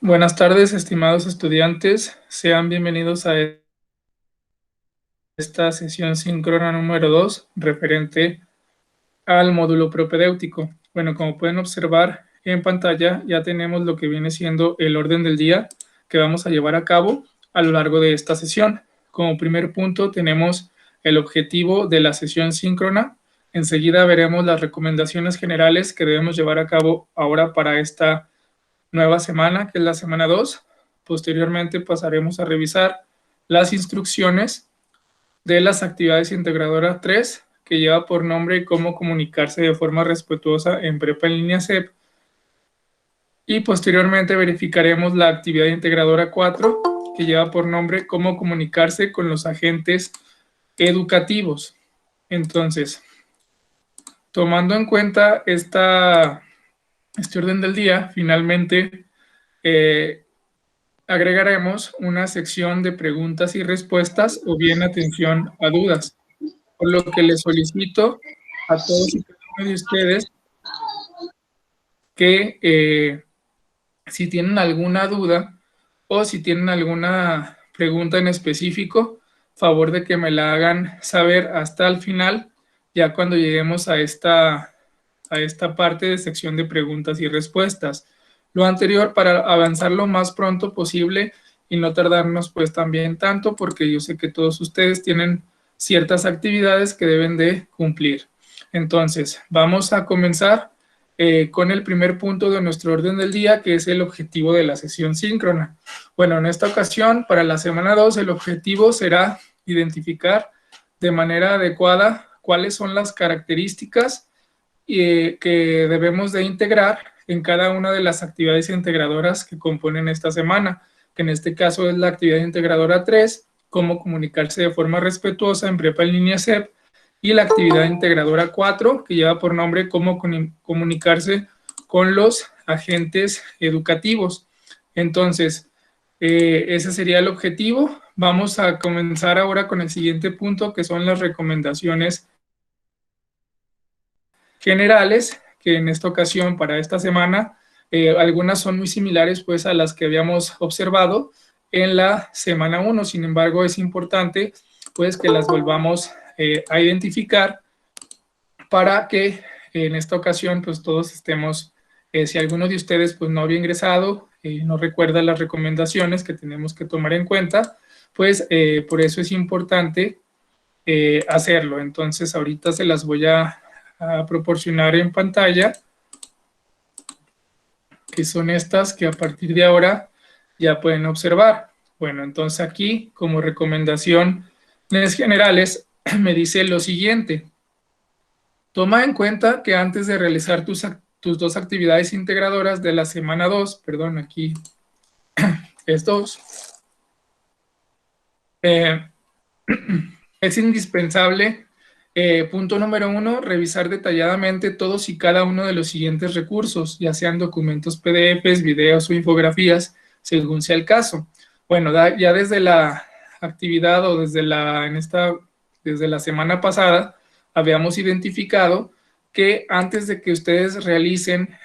Buenas tardes, estimados estudiantes. Sean bienvenidos a esta sesión síncrona número 2, referente al módulo propedéutico. Bueno, como pueden observar en pantalla, ya tenemos lo que viene siendo el orden del día que vamos a llevar a cabo a lo largo de esta sesión. Como primer punto tenemos el objetivo de la sesión síncrona. Enseguida veremos las recomendaciones generales que debemos llevar a cabo ahora para esta nueva semana, que es la semana 2. Posteriormente pasaremos a revisar las instrucciones de las actividades integradoras 3, que lleva por nombre cómo comunicarse de forma respetuosa en prepa en línea CEP. Y posteriormente verificaremos la actividad integradora 4, que lleva por nombre cómo comunicarse con los agentes educativos. Entonces, tomando en cuenta este orden del día, finalmente agregaremos una sección de preguntas y respuestas o bien atención a dudas, por lo que les solicito a todos y cada uno de ustedes que si tienen alguna duda o si tienen alguna pregunta en específico, favor de que me la hagan saber hasta el final, ya cuando lleguemos a esta parte de sección de preguntas y respuestas. Lo anterior para avanzar lo más pronto posible y no tardarnos pues también tanto, porque yo sé que todos ustedes tienen ciertas actividades que deben de cumplir. Entonces, vamos a comenzar con el primer punto de nuestro orden del día, que es el objetivo de la sesión síncrona. Bueno, en esta ocasión, para la semana 2, el objetivo será identificar de manera adecuada cuáles son las características que debemos de integrar en cada una de las actividades integradoras que componen esta semana, que en este caso es la actividad integradora 3, cómo comunicarse de forma respetuosa en prepa en línea CEP, y la actividad integradora 4, que lleva por nombre cómo comunicarse con los agentes educativos. Entonces, ese sería el objetivo. Vamos a comenzar ahora con el siguiente punto, que son las recomendaciones generales, que en esta ocasión para esta semana algunas son muy similares pues a las que habíamos observado en la semana 1. Sin embargo, es importante pues que las volvamos a identificar para que en esta ocasión pues todos estemos, si alguno de ustedes pues no había ingresado, no recuerda las recomendaciones que tenemos que tomar en cuenta, pues por eso es importante hacerlo. Entonces ahorita se las voy a proporcionar en pantalla, que son estas que a partir de ahora ya pueden observar. Bueno, entonces aquí como recomendaciones generales me dice lo siguiente: toma en cuenta que antes de realizar tus dos actividades integradoras de la semana 2, perdón, aquí es 2, es indispensable, punto número 1, revisar detalladamente todos y cada uno de los siguientes recursos, ya sean documentos PDFs, videos o infografías, según sea el caso. Bueno, ya desde la actividad o desde la semana pasada, habíamos identificado que antes de que ustedes realicen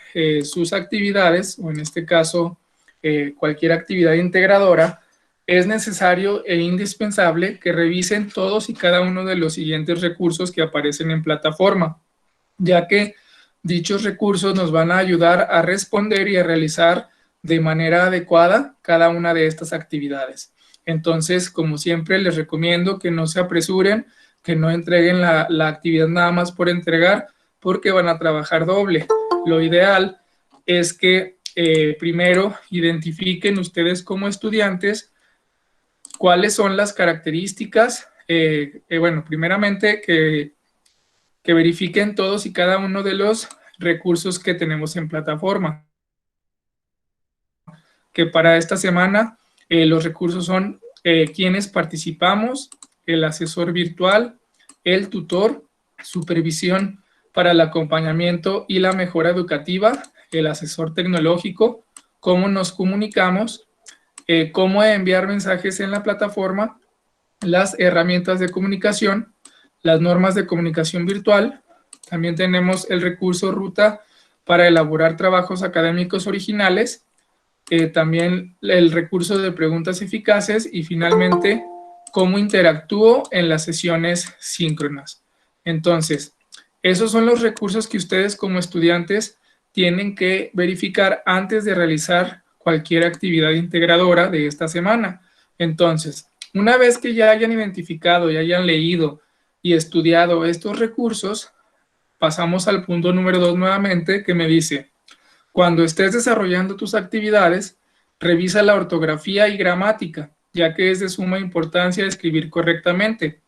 sus actividades, o en este caso cualquier actividad integradora, es necesario e indispensable que revisen todos y cada uno de los siguientes recursos que aparecen en plataforma, ya que dichos recursos nos van a ayudar a responder y a realizar de manera adecuada cada una de estas actividades. Entonces, como siempre, les recomiendo que no se apresuren, que no entreguen la actividad nada más por entregar, porque van a trabajar doble. Lo ideal es que primero identifiquen ustedes como estudiantes cuáles son las características. Bueno, primeramente que verifiquen todos y cada uno de los recursos que tenemos en plataforma. Que para esta semana los recursos son quienes participamos, el asesor virtual, el tutor, supervisión para el acompañamiento y la mejora educativa, el asesor tecnológico, cómo nos comunicamos, cómo enviar mensajes en la plataforma, las herramientas de comunicación, las normas de comunicación virtual. También tenemos el recurso Ruta para elaborar trabajos académicos originales, también el recurso de preguntas eficaces y finalmente cómo interactúo en las sesiones síncronas. Entonces, esos son los recursos que ustedes como estudiantes tienen que verificar antes de realizar cualquier actividad integradora de esta semana. Entonces, una vez que ya hayan identificado y hayan leído y estudiado estos recursos, pasamos al punto número 2 nuevamente, que me dice: cuando estés desarrollando tus actividades, revisa la ortografía y gramática, ya que es de suma importancia escribir correctamente.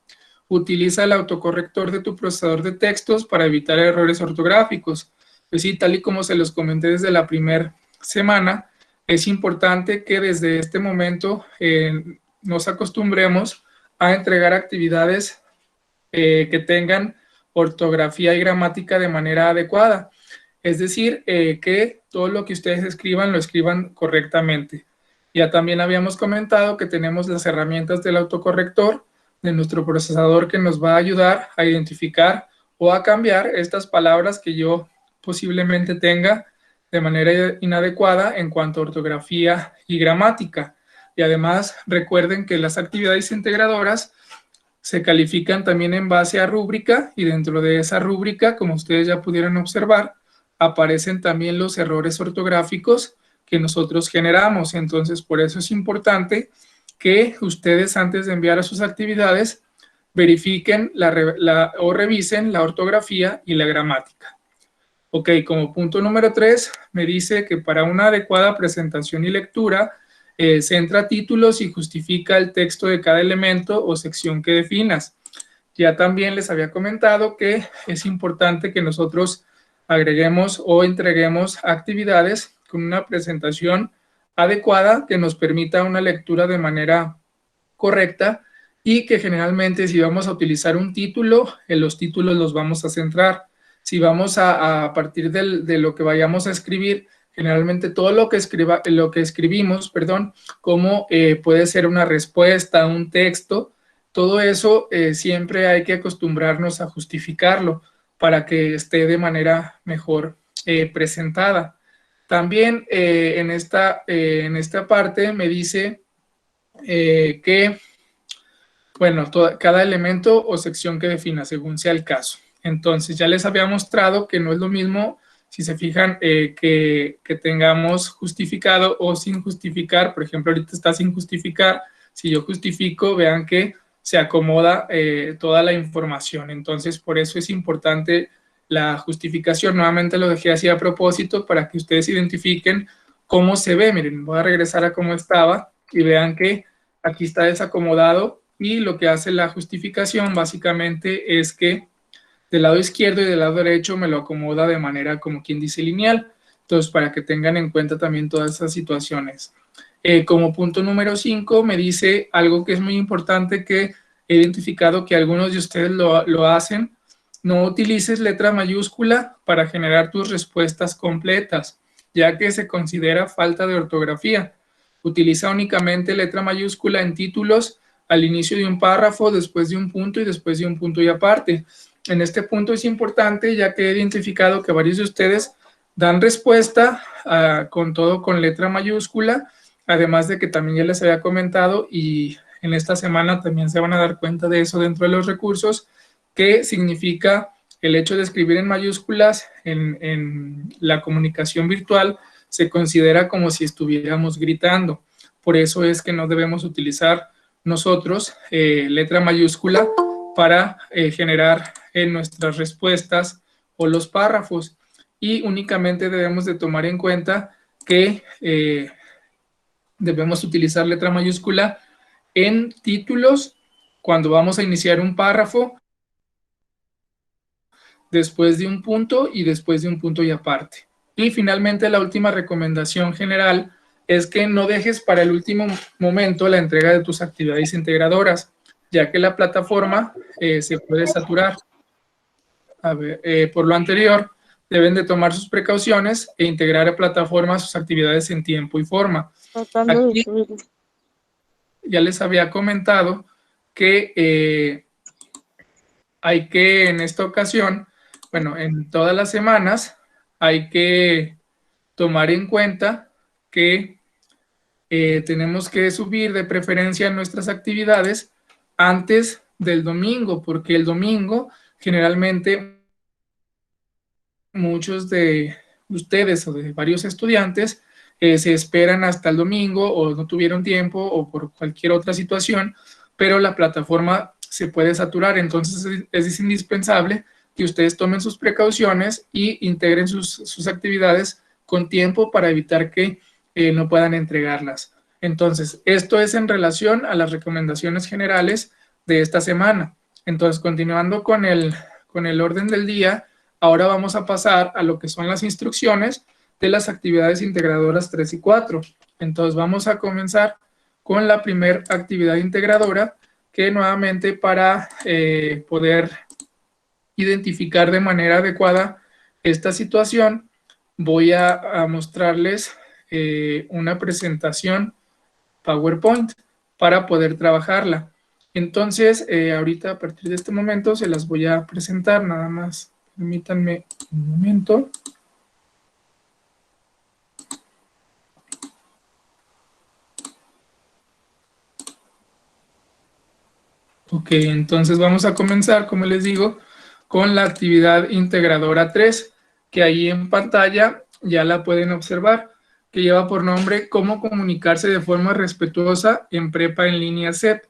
Utiliza el autocorrector de tu procesador de textos para evitar errores ortográficos. Pues sí, tal y como se los comenté desde la primera semana, es importante que desde este momento nos acostumbremos a entregar actividades que tengan ortografía y gramática de manera adecuada. Es decir, que todo lo que ustedes escriban lo escriban correctamente. Ya también habíamos comentado que tenemos las herramientas del autocorrector de nuestro procesador que nos va a ayudar a identificar o a cambiar estas palabras que yo posiblemente tenga de manera inadecuada en cuanto a ortografía y gramática. Y además recuerden que las actividades integradoras se califican también en base a rúbrica y dentro de esa rúbrica, como ustedes ya pudieron observar, aparecen también los errores ortográficos que nosotros generamos. Entonces, por eso es importante que ustedes antes de enviar a sus actividades verifiquen o revisen la ortografía y la gramática. Ok, como punto número 3, me dice que para una adecuada presentación y lectura, centra títulos y justifica el texto de cada elemento o sección que definas. Ya también les había comentado que es importante que nosotros agreguemos o entreguemos actividades con una presentación adecuada que nos permita una lectura de manera correcta y que generalmente si vamos a utilizar un título, en los títulos los vamos a centrar. Si vamos a partir de lo que vayamos a escribir, generalmente todo lo que escribimos, como puede ser una respuesta, un texto, todo eso siempre hay que acostumbrarnos a justificarlo para que esté de manera mejor presentada. También en esta parte me dice que, bueno, cada elemento o sección que defina según sea el caso. Entonces ya les había mostrado que no es lo mismo, si se fijan, que tengamos justificado o sin justificar. Por ejemplo, ahorita está sin justificar. Si yo justifico, vean que se acomoda toda la información. Entonces, por eso es importante la justificación. Nuevamente lo dejé así a propósito para que ustedes identifiquen cómo se ve. Miren, voy a regresar a cómo estaba y vean que aquí está desacomodado y lo que hace la justificación básicamente es que del lado izquierdo y del lado derecho me lo acomoda de manera como quien dice lineal. Entonces, para que tengan en cuenta también todas esas situaciones. Como punto número 5 me dice algo que es muy importante, que he identificado que algunos de ustedes lo hacen: no utilices letra mayúscula para generar tus respuestas completas, ya que se considera falta de ortografía. Utiliza únicamente letra mayúscula en títulos al inicio de un párrafo, después de un punto y después de un punto y aparte. En este punto es importante, ya que he identificado que varios de ustedes dan respuesta con todo con letra mayúscula, además de que también ya les había comentado y en esta semana también se van a dar cuenta de eso dentro de los recursos, que significa el hecho de escribir en mayúsculas en la comunicación virtual se considera como si estuviéramos gritando. Por eso es que no debemos utilizar nosotros letra mayúscula para generar nuestras respuestas o los párrafos, y únicamente debemos de tomar en cuenta que debemos utilizar letra mayúscula en títulos cuando vamos a iniciar un párrafo, después de un punto y después de un punto y aparte. Y finalmente la última recomendación general es que no dejes para el último momento la entrega de tus actividades integradoras, ya que la plataforma se puede saturar. A ver, por lo anterior, deben de tomar sus precauciones e integrar a plataforma sus actividades en tiempo y forma. Aquí ya les había comentado que hay que, en esta ocasión, bueno, en todas las semanas, hay que tomar en cuenta que tenemos que subir de preferencia nuestras actividades antes del domingo, porque el domingo generalmente muchos de ustedes o de varios estudiantes se esperan hasta el domingo o no tuvieron tiempo o por cualquier otra situación, pero la plataforma se puede saturar, entonces es indispensable que ustedes tomen sus precauciones y integren sus actividades con tiempo para evitar que no puedan entregarlas. Entonces, esto es en relación a las recomendaciones generales de esta semana. Entonces, continuando con el orden del día, ahora vamos a pasar a lo que son las instrucciones de las actividades integradoras 3 y 4. Entonces vamos a comenzar con la primera actividad integradora, que nuevamente para poder identificar de manera adecuada esta situación, voy a mostrarles una presentación PowerPoint para poder trabajarla. Entonces, ahorita a partir de este momento se las voy a presentar, nada más permítanme un momento. Ok, entonces vamos a comenzar, como les digo, con la actividad integradora 3, que ahí en pantalla ya la pueden observar, que lleva por nombre Cómo comunicarse de forma respetuosa en prepa en línea CEP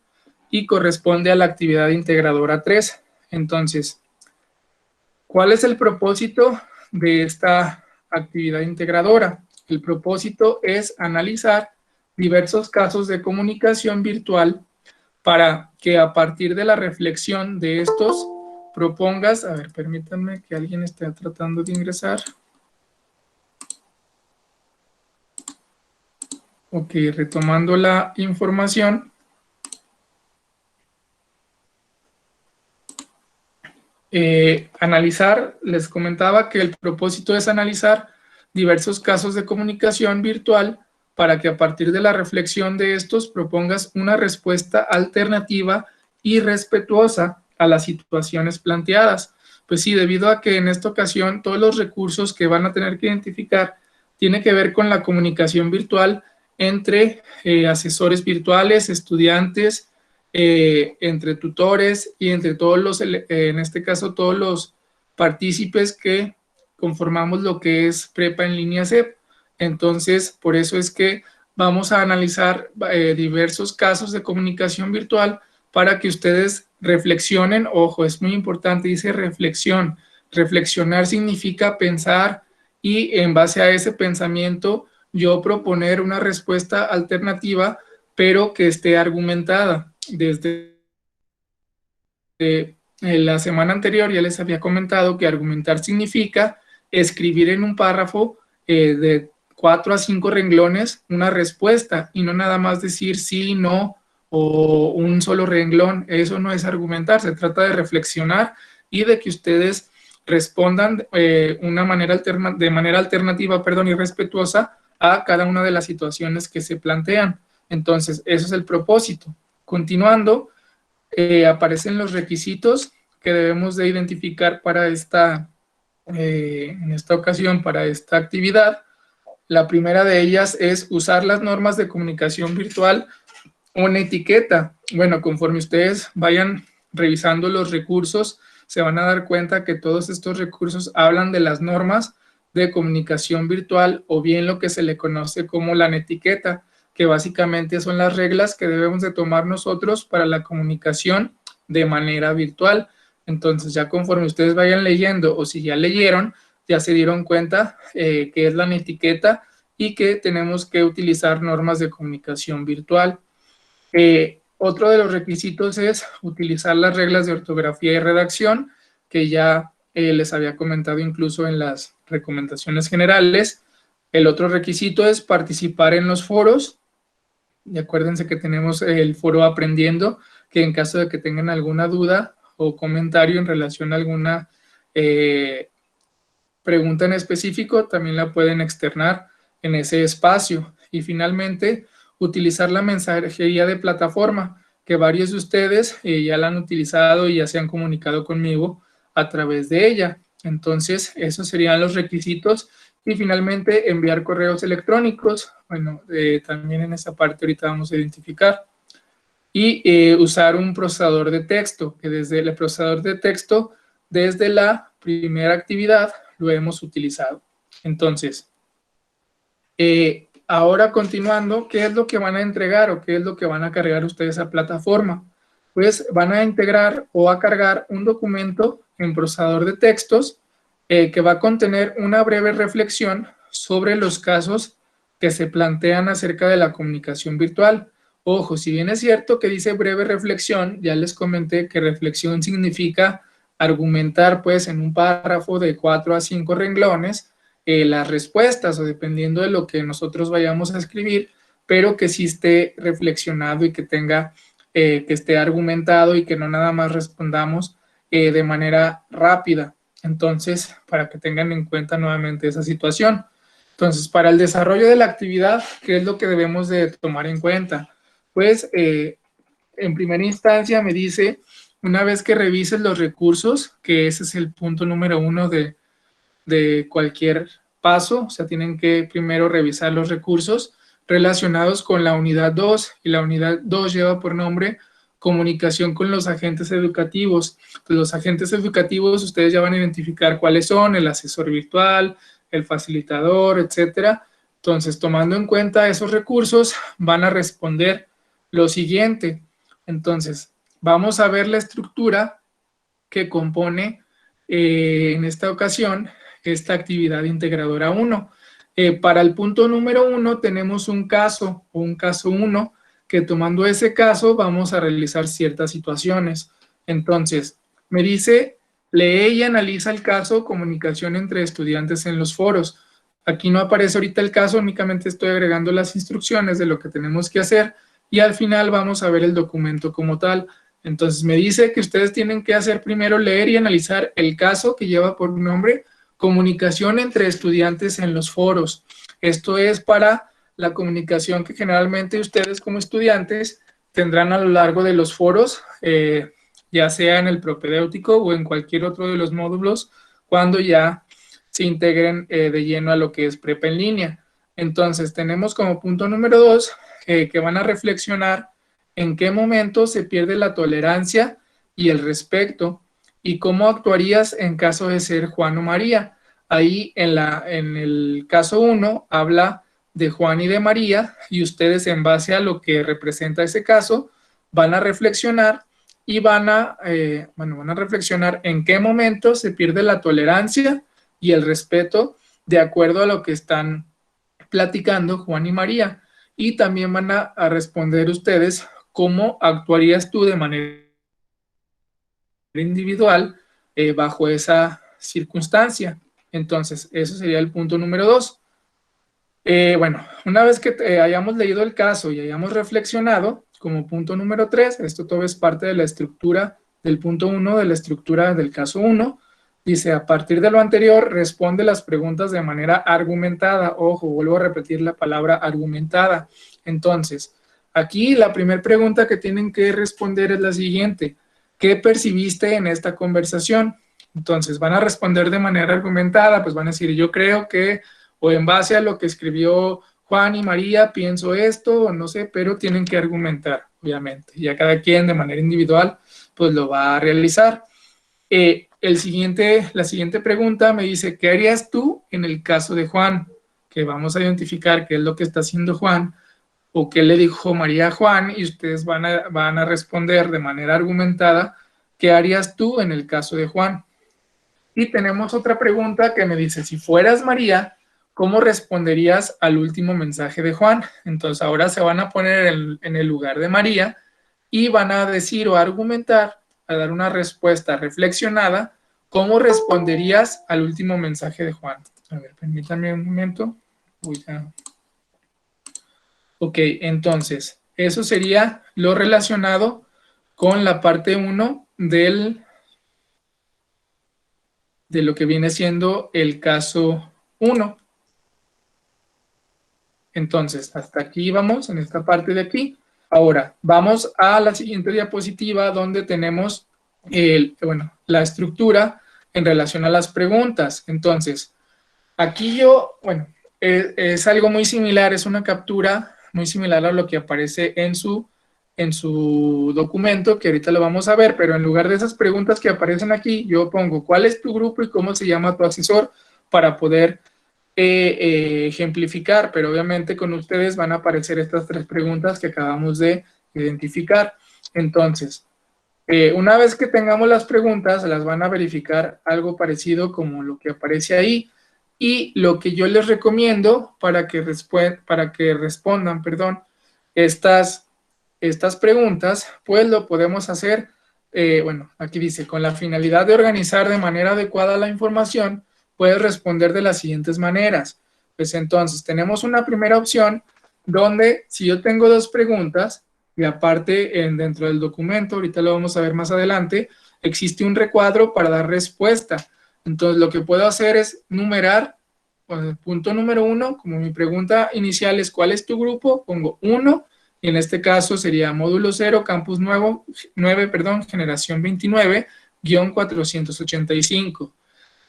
y corresponde a la actividad integradora 3. Entonces, ¿cuál es el propósito de esta actividad integradora? El propósito es analizar diversos casos de comunicación virtual para que a partir de la reflexión de estos propongas, a ver, permítanme que alguien esté tratando de ingresar. Ok, retomando la información. Analizar, les comentaba que el propósito es analizar diversos casos de comunicación virtual para que a partir de la reflexión de estos propongas una respuesta alternativa y respetuosa a las situaciones planteadas. Pues sí, debido a que en esta ocasión todos los recursos que van a tener que identificar tienen que ver con la comunicación virtual entre asesores virtuales, estudiantes, entre tutores y entre todos los, en este caso, todos los partícipes que conformamos lo que es prepa en línea CEP. Entonces, por eso es que vamos a analizar diversos casos de comunicación virtual para que ustedes reflexionen. Ojo, es muy importante, dice reflexión. Reflexionar significa pensar y en base a ese pensamiento yo proponer una respuesta alternativa, pero que esté argumentada. Desde la semana anterior ya les había comentado que argumentar significa escribir en un párrafo de 4 a 5 renglones una respuesta y no nada más decir sí, no o un solo renglón. Eso no es argumentar, se trata de reflexionar y de que ustedes respondan de manera alternativa, y respetuosa a cada una de las situaciones que se plantean. Entonces, eso es el propósito. Continuando, aparecen los requisitos que debemos de identificar para en esta ocasión, para esta actividad. La primera de ellas es usar las normas de comunicación virtual o una etiqueta. Bueno, conforme ustedes vayan revisando los recursos, se van a dar cuenta que todos estos recursos hablan de las normas de comunicación virtual o bien lo que se le conoce como la netiqueta, que básicamente son las reglas que debemos de tomar nosotros para la comunicación de manera virtual. Entonces, ya conforme ustedes vayan leyendo o si ya leyeron, ya se dieron cuenta que es la netiqueta y que tenemos que utilizar normas de comunicación virtual. Otro de los requisitos es utilizar las reglas de ortografía y redacción, que ya les había comentado incluso en las recomendaciones generales. El otro requisito es participar en los foros. Y acuérdense que tenemos el foro Aprendiendo, que en caso de que tengan alguna duda o comentario en relación a alguna pregunta en específico, también la pueden externar en ese espacio. Y finalmente, utilizar la mensajería de plataforma, que varios de ustedes ya la han utilizado y ya se han comunicado conmigo a través de ella. Entonces, esos serían los requisitos Y finalmente, enviar correos electrónicos. Bueno, también en esa parte ahorita vamos a identificar. Y usar un procesador de texto, que desde el procesador de texto, desde la primera actividad, lo hemos utilizado. Entonces, ahora continuando, ¿qué es lo que van a entregar o qué es lo que van a cargar ustedes a plataforma? Pues van a integrar o a cargar un documento en procesador de textos que va a contener una breve reflexión sobre los casos que se plantean acerca de la comunicación virtual. Ojo, si bien es cierto que dice breve reflexión, ya les comenté que reflexión significa argumentar pues en un párrafo de 4 a 5 renglones las respuestas o dependiendo de lo que nosotros vayamos a escribir, pero que sí esté reflexionado y que tenga, que esté argumentado y que no nada más respondamos de manera rápida. Entonces, para que tengan en cuenta nuevamente esa situación. Entonces, para el desarrollo de la actividad, ¿qué es lo que debemos de tomar en cuenta? Pues, en primera instancia me dice, una vez que revises los recursos, que ese es el punto número 1 de cualquier paso, o sea, tienen que primero revisar los recursos relacionados con la unidad 2 y la unidad 2 lleva por nombre comunicación con los agentes educativos. Pues los agentes educativos ustedes ya van a identificar cuáles son, el asesor virtual, el facilitador, etcétera. Entonces, tomando en cuenta esos recursos, van a responder lo siguiente. Entonces, vamos a ver la estructura que compone en esta ocasión esta actividad integradora 1. Para el punto número 1 tenemos un caso o un caso 1 que tomando ese caso vamos a realizar ciertas situaciones. Entonces, me dice, lee y analiza el caso comunicación entre estudiantes en los foros. Aquí no aparece ahorita el caso, únicamente estoy agregando las instrucciones de lo que tenemos que hacer y al final vamos a ver el documento como tal. Entonces me dice que ustedes tienen que hacer primero leer y analizar el caso que lleva por nombre comunicación entre estudiantes en los foros. Esto es para la comunicación que generalmente ustedes como estudiantes tendrán a lo largo de los foros, ya sea en el propedéutico o en cualquier otro de los módulos, cuando ya se integren de lleno a lo que es prepa en línea. Entonces tenemos como punto número 2 que van a reflexionar en qué momento se pierde la tolerancia y el respeto y cómo actuarías en caso de ser Juan o María. Ahí en el caso 1 habla de Juan y de María y ustedes en base a lo que representa ese caso van a reflexionar y van a reflexionar en qué momento se pierde la tolerancia y el respeto de acuerdo a lo que están platicando Juan y María. Y también van a responder ustedes cómo actuarías tú de manera individual bajo esa circunstancia. Entonces, eso sería el punto número 2. Bueno, una vez que hayamos leído el caso y hayamos reflexionado, como punto número 3, esto todo es parte de la estructura del punto 1, de la estructura del caso 1, dice, a partir de lo anterior, responde las preguntas de manera argumentada. Ojo, vuelvo a repetir la palabra argumentada. Entonces, aquí la primera pregunta que tienen que responder es la siguiente. ¿Qué percibiste en esta conversación? Entonces, van a responder de manera argumentada, pues van a decir, yo creo que, o en base a lo que escribió Juan y María, pienso esto, o no sé, pero tienen que argumentar, obviamente. Ya cada quien de manera individual, pues lo va a realizar. La siguiente pregunta me dice, ¿qué harías tú en el caso de Juan? Que vamos a identificar qué es lo que está haciendo Juan o qué le dijo María a Juan y ustedes van a responder de manera argumentada, ¿qué harías tú en el caso de Juan? Y tenemos otra pregunta que me dice, si fueras María, ¿cómo responderías al último mensaje de Juan? Entonces ahora se van a poner en el lugar de María y van a decir o argumentar, a dar una respuesta reflexionada, ¿cómo responderías al último mensaje de Juan? A ver, permítanme un momento. Ok, entonces, eso sería lo relacionado con la parte 1 de lo que viene siendo el caso 1. Entonces, hasta aquí vamos, en esta parte de aquí. Ahora, vamos a la siguiente diapositiva donde tenemos la estructura en relación a las preguntas. Entonces, Aquí yo, bueno, es algo muy similar, es una captura muy similar a lo que aparece en su documento, que ahorita lo vamos a ver, pero en lugar de esas preguntas que aparecen aquí, yo pongo cuál es tu grupo y cómo se llama tu asesor para poder ejemplificar, pero obviamente con ustedes van a aparecer estas tres preguntas que acabamos de identificar. Entonces, una vez que tengamos las preguntas, las van a verificar algo parecido como lo que aparece ahí. Y lo que yo les recomiendo para que respondan, perdón, estas preguntas, pues lo podemos hacer, bueno, aquí dice, con la finalidad de organizar de manera adecuada la información, puedes responder de las siguientes maneras. Pues entonces, tenemos una primera opción donde si yo tengo dos preguntas, y aparte dentro del documento, ahorita lo vamos a ver más adelante, existe un recuadro para dar respuesta. Entonces, lo que puedo hacer es numerar, pues, punto número 1, como mi pregunta inicial es ¿cuál es tu grupo? Pongo 1, y en este caso sería módulo 0, campus 9, perdón, generación 29, guión 485.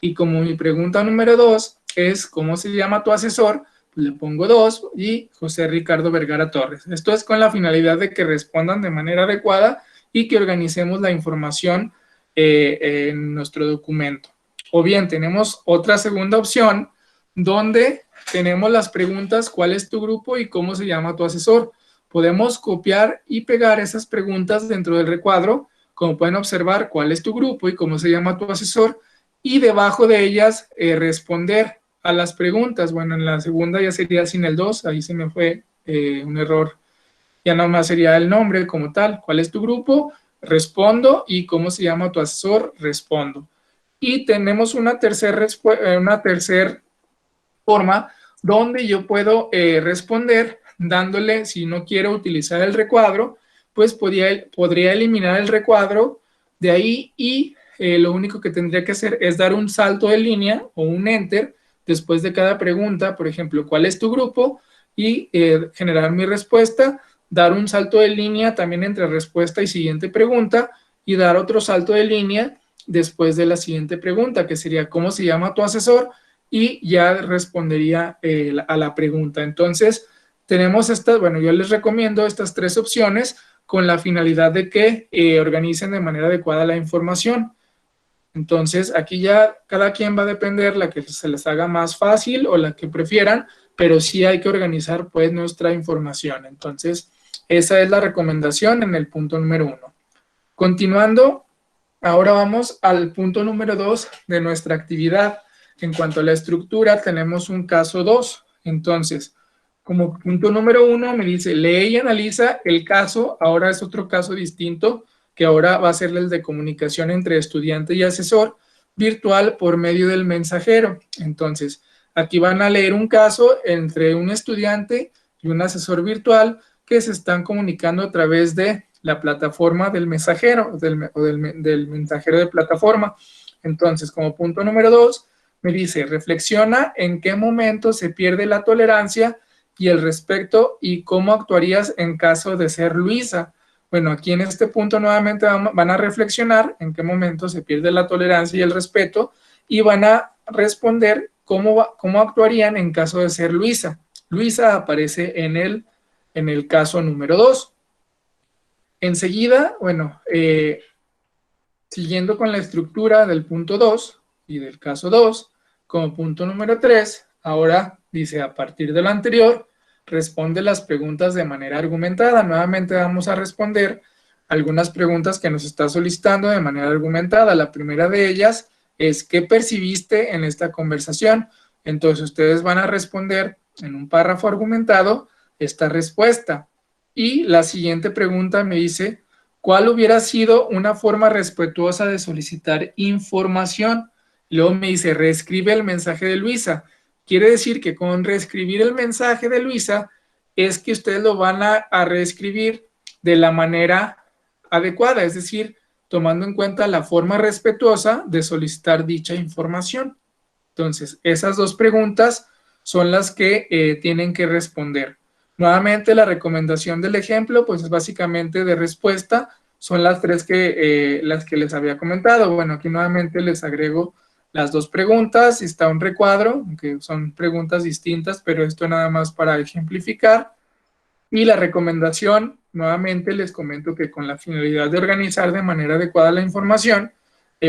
Y como mi pregunta número 2 es ¿cómo se llama tu asesor? Pues le pongo 2 y José Ricardo Vergara Torres. Esto es con la finalidad de que respondan de manera adecuada y que organicemos la información en nuestro documento. O bien tenemos otra segunda opción donde tenemos las preguntas ¿cuál es tu grupo y cómo se llama tu asesor? Podemos copiar y pegar esas preguntas dentro del recuadro, como pueden observar ¿cuál es tu grupo y cómo se llama tu asesor? Y debajo de ellas responder a las preguntas. Bueno, en la segunda ya sería sin el 2, ahí se me fue un error, ya nomás sería el nombre como tal, ¿cuál es tu grupo? Respondo, y ¿cómo se llama tu asesor? Respondo. Y tenemos una tercera forma donde yo puedo responder dándole, si no quiero utilizar el recuadro, pues podría eliminar el recuadro de ahí y lo único que tendría que hacer es dar un salto de línea o un enter después de cada pregunta, por ejemplo, ¿cuál es tu grupo? Y generar mi respuesta, dar un salto de línea también entre respuesta y siguiente pregunta y dar otro salto de línea después de la siguiente pregunta, que sería ¿cómo se llama tu asesor? Y ya respondería a la pregunta. Entonces, tenemos estas, bueno, yo les recomiendo estas tres opciones con la finalidad de que organicen de manera adecuada la información. Entonces, aquí ya cada quien va a depender la que se les haga más fácil o la que prefieran, pero sí hay que organizar pues nuestra información. Entonces, esa es la recomendación en el punto número 1. Continuando, ahora vamos al punto número 2 de nuestra actividad. En cuanto a la estructura, tenemos un caso 2. Entonces, como punto número 1 me dice, lee y analiza el caso. Ahora es otro caso distinto, que ahora va a ser el de comunicación entre estudiante y asesor virtual por medio del mensajero. Entonces, aquí van a leer un caso entre un estudiante y un asesor virtual que se están comunicando a través de la plataforma del mensajero, del mensajero de plataforma. Entonces, como punto número 2, me dice, reflexiona en qué momento se pierde la tolerancia y el respeto y cómo actuarías en caso de ser Luisa. Bueno, aquí en este punto nuevamente van a reflexionar en qué momento se pierde la tolerancia y el respeto y van a responder cómo actuarían en caso de ser Luisa. Luisa aparece en el caso número 2. Enseguida, bueno, siguiendo con la estructura del punto 2 y del caso 2, como punto número 3, ahora dice a partir de lo anterior, responde las preguntas de manera argumentada. Nuevamente vamos a responder algunas preguntas que nos está solicitando de manera argumentada. La primera de ellas es ¿qué percibiste en esta conversación? Entonces ustedes van a responder en un párrafo argumentado esta respuesta. Y la siguiente pregunta me dice, ¿cuál hubiera sido una forma respetuosa de solicitar información? Luego me dice, reescribe el mensaje de Luisa. Quiere decir que con reescribir el mensaje de Luisa es que ustedes lo van a reescribir de la manera adecuada, es decir, tomando en cuenta la forma respetuosa de solicitar dicha información. Entonces, esas dos preguntas son las que tienen que responder. Nuevamente, la recomendación del ejemplo, pues es básicamente de respuesta, son las tres las que les había comentado. Bueno, aquí nuevamente les agrego las dos preguntas, está un recuadro, aunque son preguntas distintas, pero esto nada más para ejemplificar. Y la recomendación, nuevamente les comento que con la finalidad de organizar de manera adecuada la información,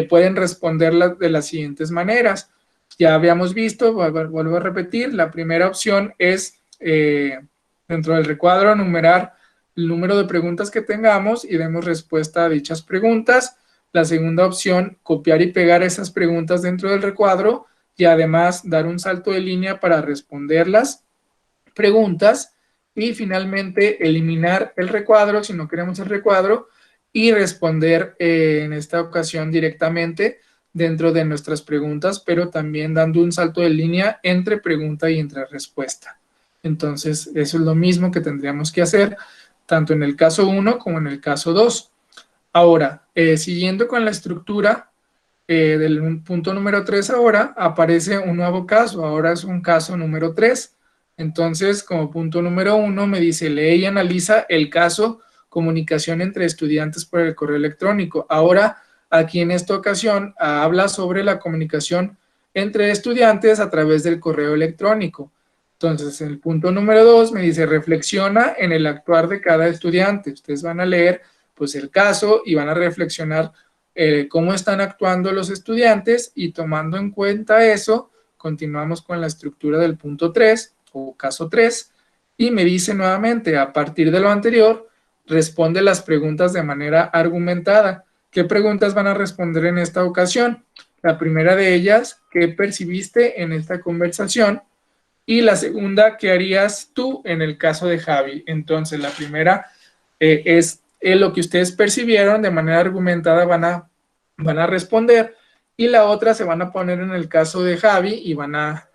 pueden responderla de las siguientes maneras. Ya habíamos visto, vuelvo a repetir, la primera opción es dentro del recuadro numerar el número de preguntas que tengamos y demos respuesta a dichas preguntas. La segunda opción, copiar y pegar esas preguntas dentro del recuadro y además dar un salto de línea para responder las preguntas. Y finalmente eliminar el recuadro si no queremos el recuadro y responder en esta ocasión directamente dentro de nuestras preguntas, pero también dando un salto de línea entre pregunta y entre respuesta. Entonces, eso es lo mismo que tendríamos que hacer tanto en el caso 1 como en el caso 2. Ahora, siguiendo con la estructura del punto número 3 ahora, aparece un nuevo caso, ahora es un caso número 3. Entonces, como punto número 1 me dice, lee y analiza el caso comunicación entre estudiantes por el correo electrónico. Ahora, aquí en esta ocasión, habla sobre la comunicación entre estudiantes a través del correo electrónico. Entonces, el punto número 2 me dice, reflexiona en el actuar de cada estudiante. Ustedes van a leer pues el caso y van a reflexionar cómo están actuando los estudiantes y tomando en cuenta eso, continuamos con la estructura del punto 3 o caso 3 y me dice nuevamente, a partir de lo anterior, responde las preguntas de manera argumentada. ¿Qué preguntas van a responder en esta ocasión? La primera de ellas, ¿qué percibiste en esta conversación? Y la segunda, ¿qué harías tú en el caso de Javi? Entonces, la primera es lo que ustedes percibieron de manera argumentada van a responder y la otra se van a poner en el caso de Javi y van a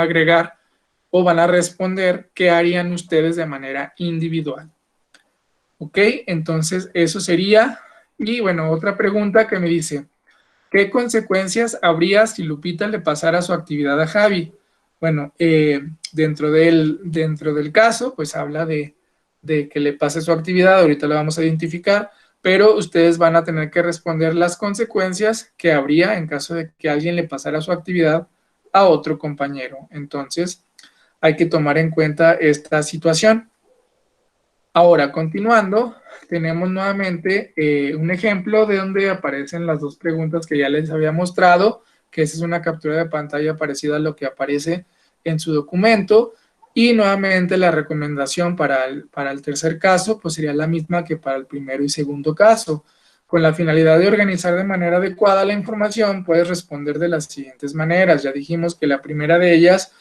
agregar o van a responder qué harían ustedes de manera individual. ¿Ok? Entonces, eso sería. Y bueno, otra pregunta que me dice, ¿qué consecuencias habría si Lupita le pasara su actividad a Javi? Bueno, dentro del caso, pues habla de que le pase su actividad, ahorita lo vamos a identificar, pero ustedes van a tener que responder las consecuencias que habría en caso de que alguien le pasara su actividad a otro compañero. Entonces, hay que tomar en cuenta esta situación. Ahora, continuando, tenemos nuevamente un ejemplo de donde aparecen las dos preguntas que ya les había mostrado, que esa es una captura de pantalla parecida a lo que aparece en su documento. Y nuevamente la recomendación para el tercer caso, pues sería la misma que para el primero y segundo caso. Con la finalidad de organizar de manera adecuada la información, puedes responder de las siguientes maneras. Ya dijimos que la primera de ellas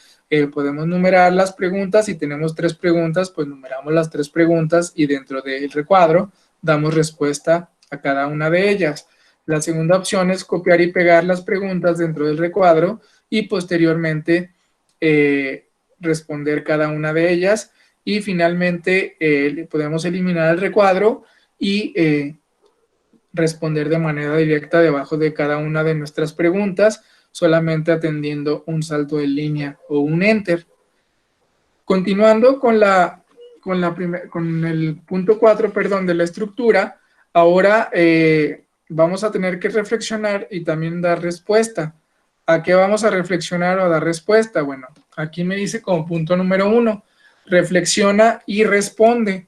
podemos numerar las preguntas. Si tenemos 3 preguntas, pues numeramos las 3 preguntas y dentro del recuadro damos respuesta a cada una de ellas. La segunda opción es copiar y pegar las preguntas dentro del recuadro y posteriormente responder cada una de ellas. Y finalmente podemos eliminar el recuadro y responder de manera directa debajo de cada una de nuestras preguntas, solamente atendiendo un salto de línea o un enter. Continuando con el punto 4, perdón, de la estructura, ahora vamos a tener que reflexionar y también dar respuesta. ¿A qué vamos a reflexionar o a dar respuesta? Bueno, aquí me dice como punto número 1, reflexiona y responde.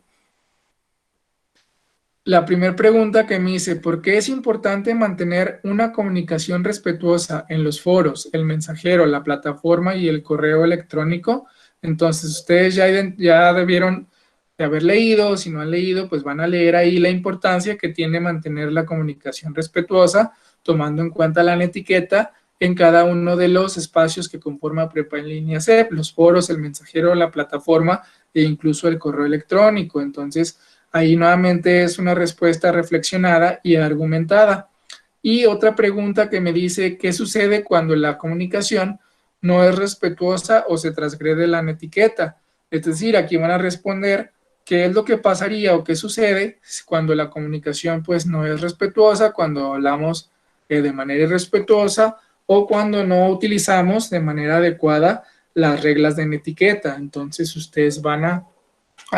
La primera pregunta que me dice, ¿por qué es importante mantener una comunicación respetuosa en los foros, el mensajero, la plataforma y el correo electrónico? Entonces, ustedes ya debieron de haber leído, si no han leído, pues van a leer ahí la importancia que tiene mantener la comunicación respetuosa, tomando en cuenta la etiqueta en cada uno de los espacios que conforma Prepa en línea CEP, los foros, el mensajero, la plataforma e incluso el correo electrónico. Entonces, ahí nuevamente es una respuesta reflexionada y argumentada. Y otra pregunta que me dice, ¿qué sucede cuando la comunicación no es respetuosa o se transgrede la etiqueta? Es decir, aquí van a responder qué es lo que pasaría o qué sucede cuando la comunicación pues no es respetuosa, cuando hablamos de manera irrespetuosa o cuando no utilizamos de manera adecuada las reglas de etiqueta. Entonces ustedes van a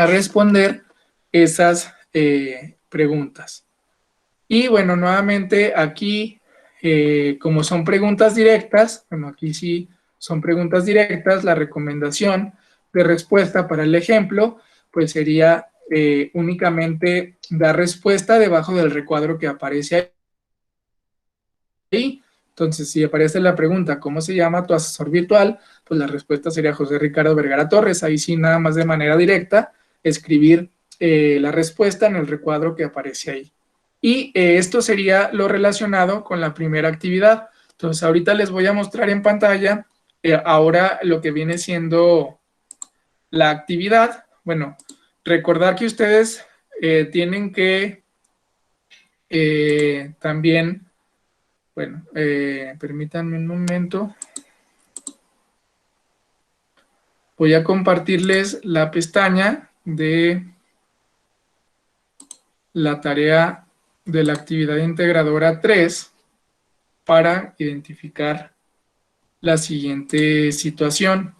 responder esas preguntas. Y bueno, nuevamente aquí como son preguntas directas, bueno, aquí sí son preguntas directas, la recomendación de respuesta para el ejemplo, pues sería únicamente dar respuesta debajo del recuadro que aparece ahí. Entonces, si aparece la pregunta, ¿cómo se llama tu asesor virtual? Pues la respuesta sería José Ricardo Vergara Torres. Ahí sí, nada más de manera directa, escribir la respuesta en el recuadro que aparece ahí. Y esto sería lo relacionado con la primera actividad. Entonces, ahorita les voy a mostrar en pantalla ahora lo que viene siendo la actividad. Bueno, recordar que ustedes tienen que también, bueno, permítanme un momento. Voy a compartirles la pestaña de la tarea de la actividad integradora 3 para identificar la siguiente situación.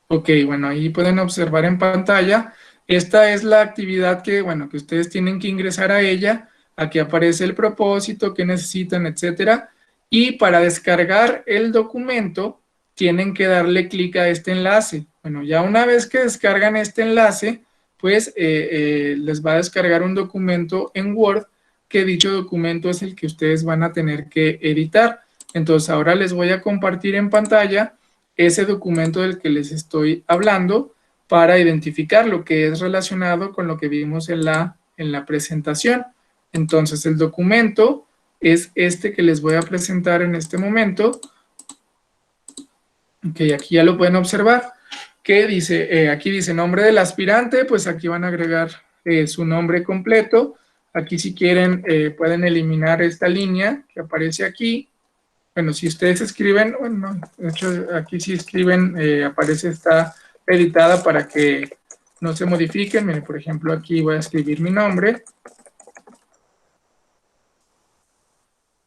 Ok, bueno, ahí pueden observar en pantalla. Esta es la actividad que, bueno, que ustedes tienen que ingresar a ella. Aquí aparece el propósito, qué necesitan, etcétera. Y para descargar el documento, tienen que darle clic a este enlace. Bueno, ya una vez que descargan este enlace, pues les va a descargar un documento en Word, que dicho documento es el que ustedes van a tener que editar. Entonces, ahora les voy a compartir en pantalla ese documento del que les estoy hablando para identificar lo que es relacionado con lo que vimos en la presentación. Entonces, el documento es este que les voy a presentar en este momento. Ok, aquí ya lo pueden observar. Que dice, aquí dice nombre del aspirante, pues aquí van a agregar su nombre completo. Aquí si quieren pueden eliminar esta línea que aparece aquí. Bueno, si ustedes escriben, bueno, de hecho aquí si escriben, aparece, está editada para que no se modifiquen. Miren, por ejemplo, aquí voy a escribir mi nombre.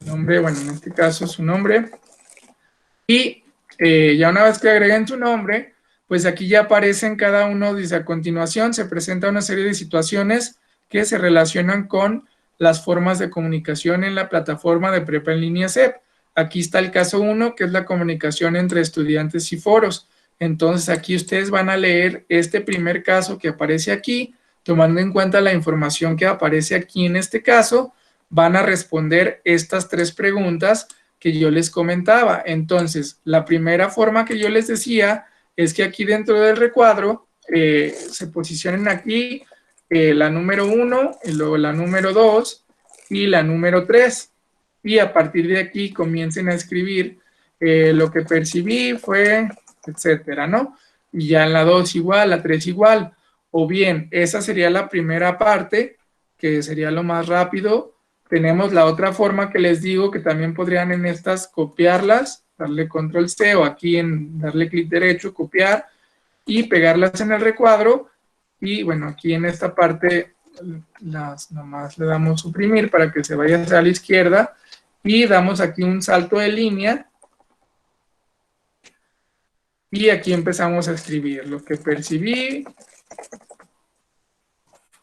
Nombre, bueno, en este caso su nombre. Y ya una vez que agreguen su nombre, pues aquí ya aparecen cada uno, dice a continuación, se presenta una serie de situaciones que se relacionan con las formas de comunicación en la plataforma de Prepa en línea CEP. Aquí está el caso 1, que es la comunicación entre estudiantes y foros. Entonces aquí ustedes van a leer este primer caso que aparece aquí, tomando en cuenta la información que aparece aquí en este caso, van a responder estas 3 preguntas que yo les comentaba. Entonces, la primera forma que yo les decía es que aquí dentro del recuadro se posicionen aquí la número 1, y luego la número 2 y la número 3. Y a partir de aquí comiencen a escribir lo que percibí fue, etcétera, ¿no? Y ya en la 2 igual, la 3 igual. O bien, esa sería la primera parte, que sería lo más rápido. Tenemos la otra forma que les digo, que también podrían en estas copiarlas, darle control C o aquí en darle clic derecho, copiar y pegarlas en el recuadro. Y bueno, aquí en esta parte las nomás le damos suprimir para que se vaya hacia la izquierda y damos aquí un salto de línea y aquí empezamos a escribir lo que percibí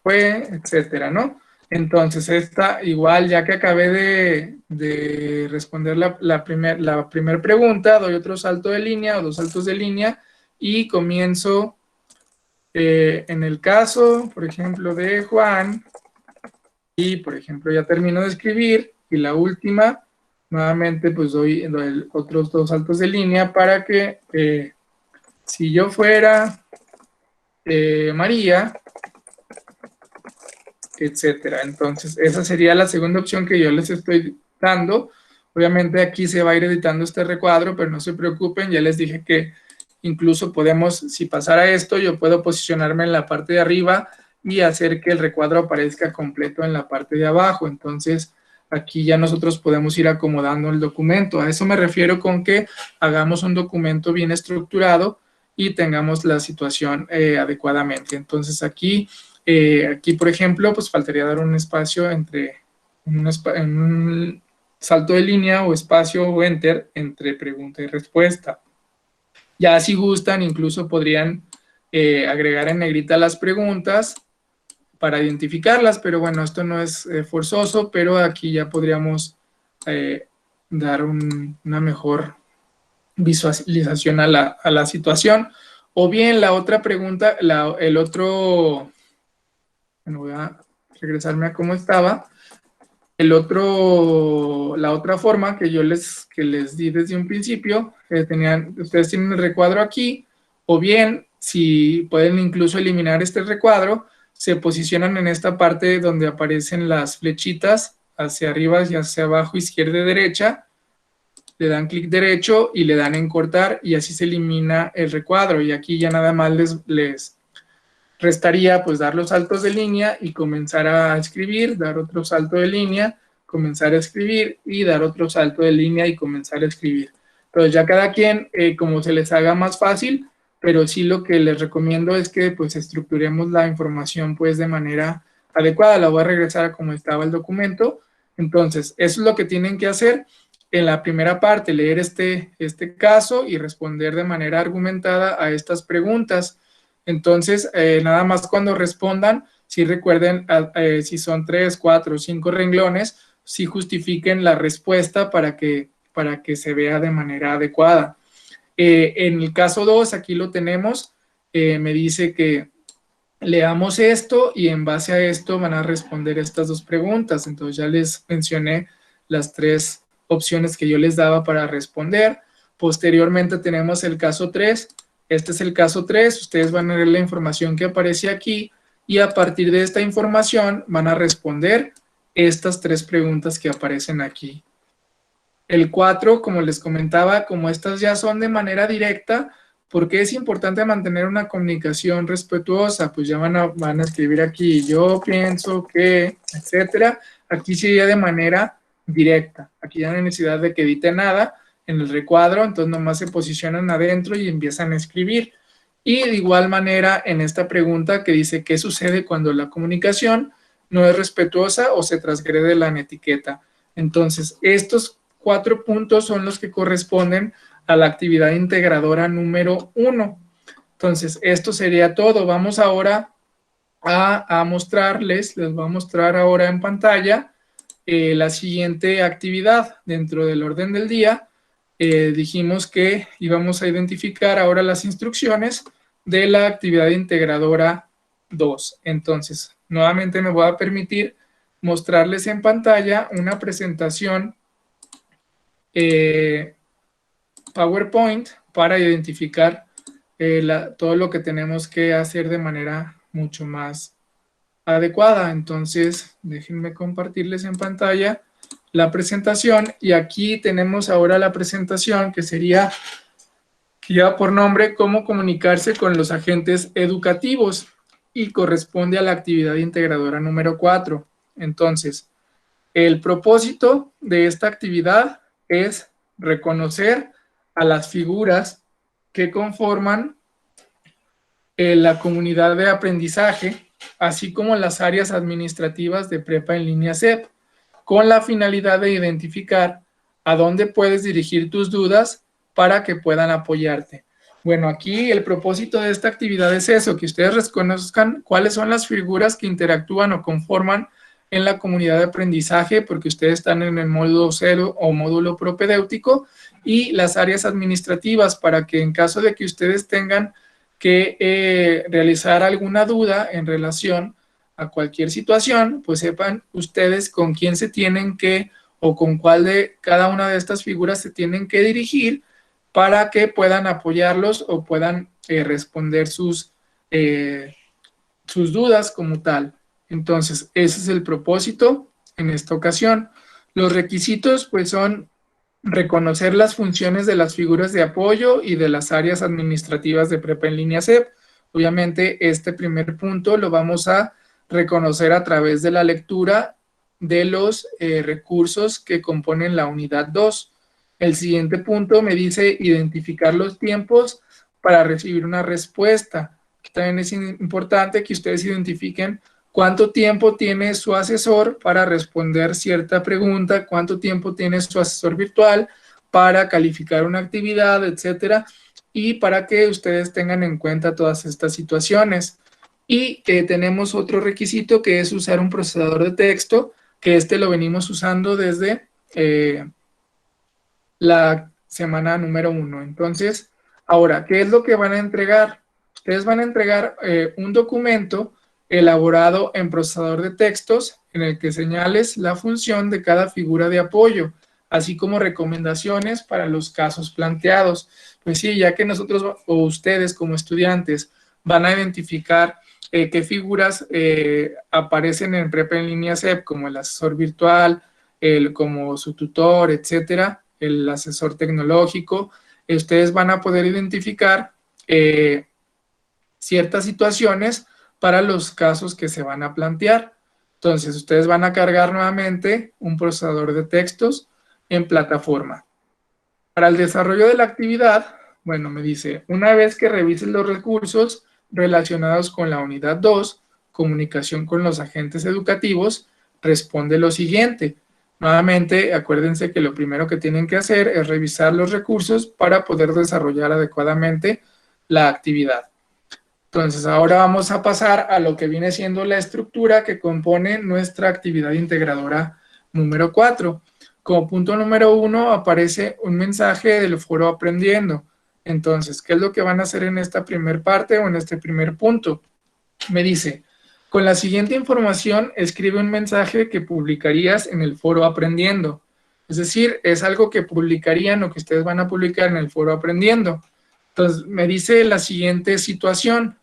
fue, etcétera, ¿no? Entonces, esta igual, ya que acabé de responder la primer pregunta, doy otro salto de línea o 2 saltos de línea y comienzo en el caso, por ejemplo, de Juan, y por ejemplo ya termino de escribir y la última, nuevamente pues doy otros 2 saltos de línea para que si yo fuera María, etcétera. Entonces, esa sería la segunda opción que yo les estoy dando. Obviamente aquí se va a ir editando este recuadro, pero no se preocupen, ya les dije que incluso podemos, si pasara esto, yo puedo posicionarme en la parte de arriba y hacer que el recuadro aparezca completo en la parte de abajo. Entonces, aquí ya nosotros podemos ir acomodando el documento. A eso me refiero con que hagamos un documento bien estructurado y tengamos la situación adecuadamente. Entonces, aquí por ejemplo, pues faltaría dar un espacio entre en un salto de línea o espacio o enter entre pregunta y respuesta. Ya si gustan, incluso podrían agregar en negrita las preguntas para identificarlas, pero bueno, esto no es forzoso, pero aquí ya podríamos dar una mejor visualización a la situación. O bien la otra pregunta, el otro, bueno, voy a regresarme a cómo estaba. La otra forma que les di desde un principio, ustedes tienen el recuadro aquí, o bien, si pueden incluso eliminar este recuadro, se posicionan en esta parte donde aparecen las flechitas hacia arriba y hacia abajo, izquierda y derecha, le dan clic derecho y le dan en cortar y así se elimina el recuadro, y aquí ya nada más les restaría pues dar los saltos de línea y comenzar a escribir, dar otro salto de línea, comenzar a escribir y dar otro salto de línea y comenzar a escribir. Entonces ya cada quien como se les haga más fácil, pero sí lo que les recomiendo es que pues estructuremos la información pues de manera adecuada. La voy a regresar a como estaba el documento. Entonces eso es lo que tienen que hacer en la primera parte, leer este caso y responder de manera argumentada a estas preguntas. Entonces, nada más cuando respondan, si recuerden, si son 3, 4 o 5 renglones, si justifiquen la respuesta para que se vea de manera adecuada. En el caso 2, aquí lo tenemos, me dice que leamos esto y en base a esto van a responder estas dos preguntas. Entonces ya les mencioné las 3 opciones que yo les daba para responder. Posteriormente tenemos el caso 3. Este es el caso 3. Ustedes van a ver la información que aparece aquí y a partir de esta información van a responder estas 3 preguntas que aparecen aquí. El 4, como les comentaba, como estas ya son de manera directa, ¿por qué es importante mantener una comunicación respetuosa? Pues ya van a escribir aquí, yo pienso que, etcétera. Aquí sería de manera directa. Aquí ya no hay necesidad de que edite nada en el recuadro, entonces nomás se posicionan adentro y empiezan a escribir. Y de igual manera en esta pregunta que dice, ¿qué sucede cuando la comunicación no es respetuosa o se transgrede la etiqueta? Entonces, estos 4 puntos son los que corresponden a la actividad integradora número 1. Entonces, esto sería todo. Vamos ahora a mostrarles, les voy a mostrar ahora en pantalla la siguiente actividad dentro del orden del día. Dijimos que íbamos a identificar ahora las instrucciones de la actividad integradora 2. Entonces, nuevamente me voy a permitir mostrarles en pantalla una presentación PowerPoint para identificar todo lo que tenemos que hacer de manera mucho más adecuada. Entonces, déjenme compartirles en pantalla la presentación y aquí tenemos ahora la presentación que sería, que lleva por nombre cómo comunicarse con los agentes educativos y corresponde a la actividad integradora número 4. Entonces, el propósito de esta actividad es reconocer a las figuras que conforman la comunidad de aprendizaje, así como las áreas administrativas de Prepa en Línea CEP, con la finalidad de identificar a dónde puedes dirigir tus dudas para que puedan apoyarte. Bueno, aquí el propósito de esta actividad es eso, que ustedes reconozcan cuáles son las figuras que interactúan o conforman en la comunidad de aprendizaje, porque ustedes están en el módulo 0 o módulo propedéutico, y las áreas administrativas para que en caso de que ustedes tengan que realizar alguna duda en relación a cualquier situación, pues sepan ustedes con quién se tienen que o con cuál de cada una de estas figuras se tienen que dirigir para que puedan apoyarlos o puedan responder sus dudas como tal. Entonces, ese es el propósito en esta ocasión. Los requisitos, pues, son reconocer las funciones de las figuras de apoyo y de las áreas administrativas de Prepa en Línea CEP. Obviamente, este primer punto lo vamos a reconocer a través de la lectura de los recursos que componen la unidad 2. El siguiente punto me dice identificar los tiempos para recibir una respuesta. También es importante que ustedes identifiquen cuánto tiempo tiene su asesor para responder cierta pregunta, cuánto tiempo tiene su asesor virtual para calificar una actividad, etcétera, y para que ustedes tengan en cuenta todas estas situaciones. Y tenemos otro requisito que es usar un procesador de texto, que lo venimos usando desde la semana número 1. Entonces, ahora, ¿qué es lo que van a entregar? Ustedes van a entregar un documento elaborado en procesador de textos en el que señales la función de cada figura de apoyo, así como recomendaciones para los casos planteados. Pues sí, ya que nosotros o ustedes como estudiantes van a identificar qué figuras aparecen en Prepa en línea CEP, como el asesor virtual, como su tutor, etcétera, el asesor tecnológico, ustedes van a poder identificar ciertas situaciones para los casos que se van a plantear. Entonces, ustedes van a cargar nuevamente un procesador de textos en plataforma. Para el desarrollo de la actividad, bueno, me dice, una vez que revises los recursos relacionados con la unidad 2, comunicación con los agentes educativos, responde lo siguiente. Nuevamente, acuérdense que lo primero que tienen que hacer es revisar los recursos para poder desarrollar adecuadamente la actividad. Entonces, ahora vamos a pasar a lo que viene siendo la estructura que compone nuestra actividad integradora número 4. Como punto número 1 aparece un mensaje del foro aprendiendo. Entonces, ¿qué es lo que van a hacer en esta primer parte o en este primer punto? Me dice, con la siguiente información escribe un mensaje que publicarías en el foro aprendiendo. Es decir, es algo que publicarían o que ustedes van a publicar en el foro aprendiendo. Entonces, me dice la siguiente situación.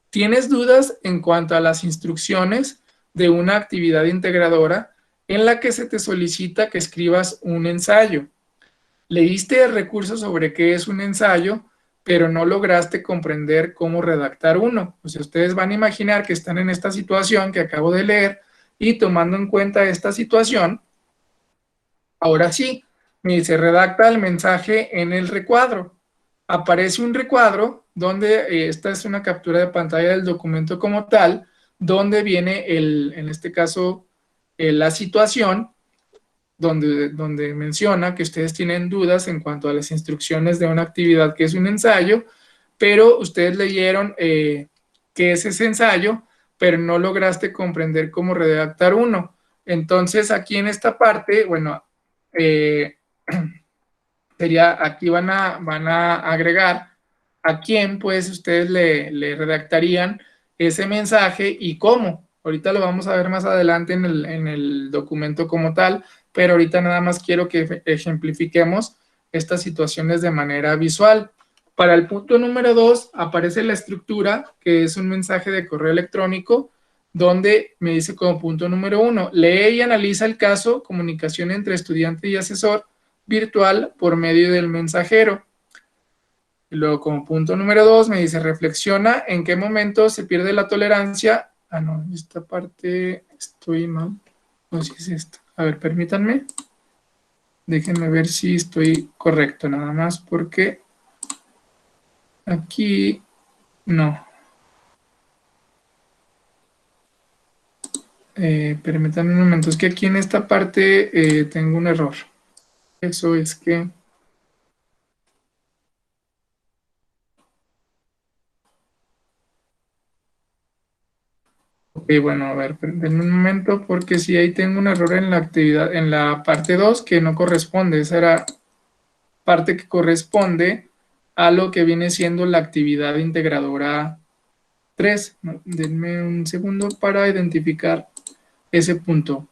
¿Tienes dudas en cuanto a las instrucciones de una actividad integradora en la que se te solicita que escribas un ensayo? Leíste el recurso sobre qué es un ensayo, pero no lograste comprender cómo redactar uno. O sea, ustedes van a imaginar que están en esta situación que acabo de leer y tomando en cuenta esta situación, ahora sí, me dice, redacta el mensaje en el recuadro. Aparece un recuadro donde esta es una captura de pantalla del documento como tal, donde viene en este caso, la situación donde menciona que ustedes tienen dudas en cuanto a las instrucciones de una actividad que es un ensayo, pero ustedes leyeron qué es ese ensayo, pero no lograste comprender cómo redactar uno. Entonces, aquí en esta parte, bueno, eh, sería, aquí van a agregar a quién pues ustedes le redactarían ese mensaje y cómo. Ahorita lo vamos a ver más adelante en el documento como tal, pero ahorita nada más quiero que ejemplifiquemos estas situaciones de manera visual. Para el punto número 2 aparece la estructura, que es un mensaje de correo electrónico, donde me dice como punto número 1, lee y analiza el caso, comunicación entre estudiante y asesor, virtual por medio del mensajero. Y luego como punto número 2 me dice, reflexiona en qué momento se pierde la tolerancia. Ah, no, esta parte estoy mal. No sé si es esto. A ver, permítanme. Déjenme ver si estoy correcto, nada más porque aquí no. Permítanme un momento, es que aquí en esta parte tengo un error. Eso es que... Ok, bueno, a ver, denme un momento porque si ahí tengo un error en la actividad, en la parte 2 que no corresponde. Esa era parte que corresponde a lo que viene siendo la actividad integradora 3. No, denme un segundo para identificar ese punto.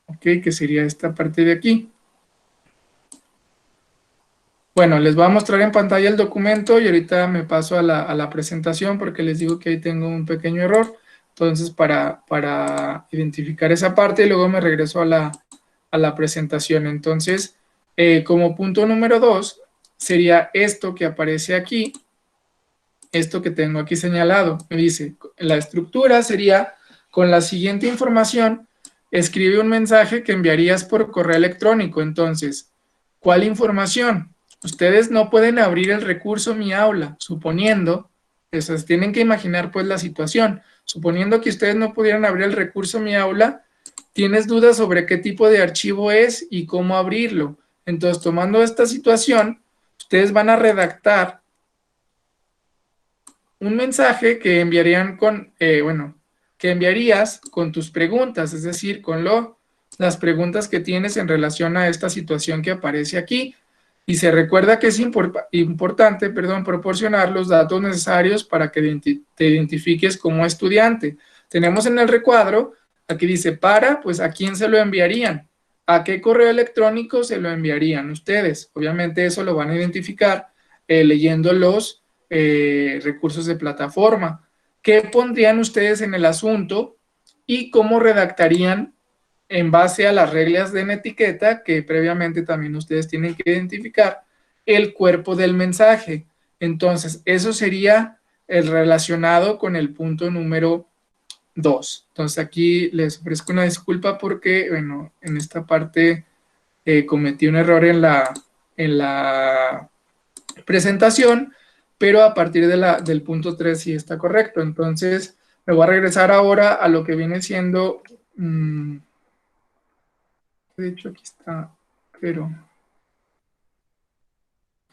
Ok, que sería esta parte de aquí. Bueno, les voy a mostrar en pantalla el documento y ahorita me paso a la presentación porque les digo que ahí tengo un pequeño error. Entonces, para identificar esa parte y luego me regreso a la presentación. Entonces, como punto número 2, sería esto que aparece aquí, esto que tengo aquí señalado. Me dice, la estructura sería, con la siguiente información, escribe un mensaje que enviarías por correo electrónico. Entonces, ¿cuál información? Ustedes no pueden abrir el recurso Mi Aula, suponiendo, eso es, tienen que imaginar pues la situación, suponiendo que ustedes no pudieran abrir el recurso Mi Aula, tienes dudas sobre qué tipo de archivo es y cómo abrirlo. Entonces, tomando esta situación, ustedes van a redactar un mensaje que enviarían con, que enviarías con tus preguntas, es decir, con las preguntas que tienes en relación a esta situación que aparece aquí. Y se recuerda que es importante, proporcionar los datos necesarios para que te identifiques como estudiante. Tenemos en el recuadro, aquí dice pues ¿a quién se lo enviarían? ¿A qué correo electrónico se lo enviarían ustedes? Obviamente eso lo van a identificar leyendo los recursos de plataforma. ¿Qué pondrían ustedes en el asunto y cómo redactarían en base a las reglas de una etiqueta que previamente también ustedes tienen que identificar el cuerpo del mensaje? Entonces, eso sería el relacionado con el punto número 2. Entonces, aquí les ofrezco una disculpa porque, en esta parte cometí un error en la presentación, pero a partir del punto 3 sí está correcto. Entonces, me voy a regresar ahora a lo que viene siendo... de hecho, aquí está, pero...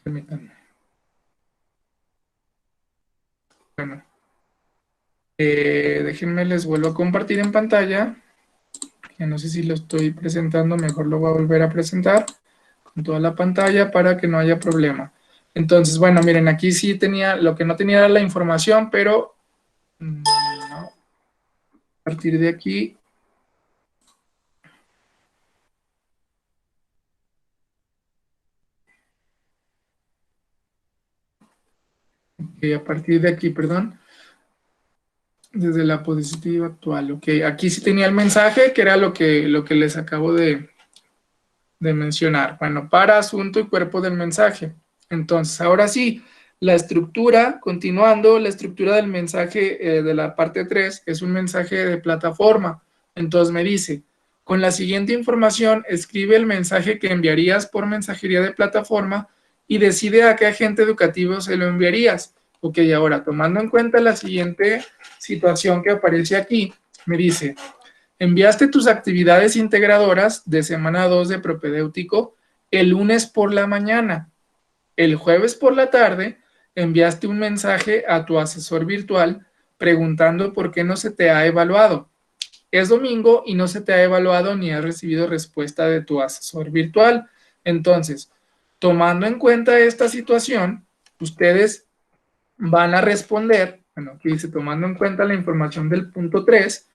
permítanme. Bueno, déjenme, les vuelvo a compartir en pantalla. Que no sé si lo estoy presentando, mejor lo voy a volver a presentar con toda la pantalla para que no haya problema. Entonces, bueno, miren, aquí sí tenía, lo que no tenía era la información, pero no, a partir de aquí... a partir de aquí, perdón, desde la positiva actual. Ok, aquí sí tenía el mensaje, que era lo que les acabo de mencionar. Bueno, para, asunto y cuerpo del mensaje. Entonces, ahora sí, la estructura, continuando, la estructura del mensaje de la parte 3 es un mensaje de plataforma. Entonces me dice, con la siguiente información, escribe el mensaje que enviarías por mensajería de plataforma y decide a qué agente educativo se lo enviarías. Ok, ahora, tomando en cuenta la siguiente situación que aparece aquí, me dice, enviaste tus actividades integradoras de semana 2 de propedéutico el lunes por la mañana. El jueves por la tarde enviaste un mensaje a tu asesor virtual preguntando por qué no se te ha evaluado. Es domingo y no se te ha evaluado ni has recibido respuesta de tu asesor virtual. Entonces, tomando en cuenta esta situación, ustedes van a responder, bueno, aquí dice, tomando en cuenta la información del punto 3,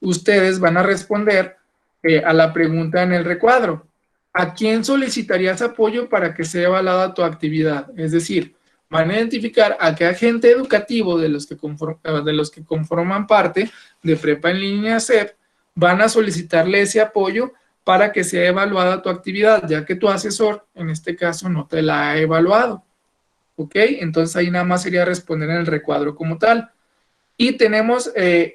ustedes van a responder a la pregunta en el recuadro. ¿A quién solicitarías apoyo para que sea evaluada tu actividad? Es decir, van a identificar a qué agente educativo de los que conforman parte de Prepa en Línea CEP van a solicitarle ese apoyo para que sea evaluada tu actividad, ya que tu asesor, en este caso, no te la ha evaluado. ¿Ok? Entonces ahí nada más sería responder en el recuadro como tal. Y tenemos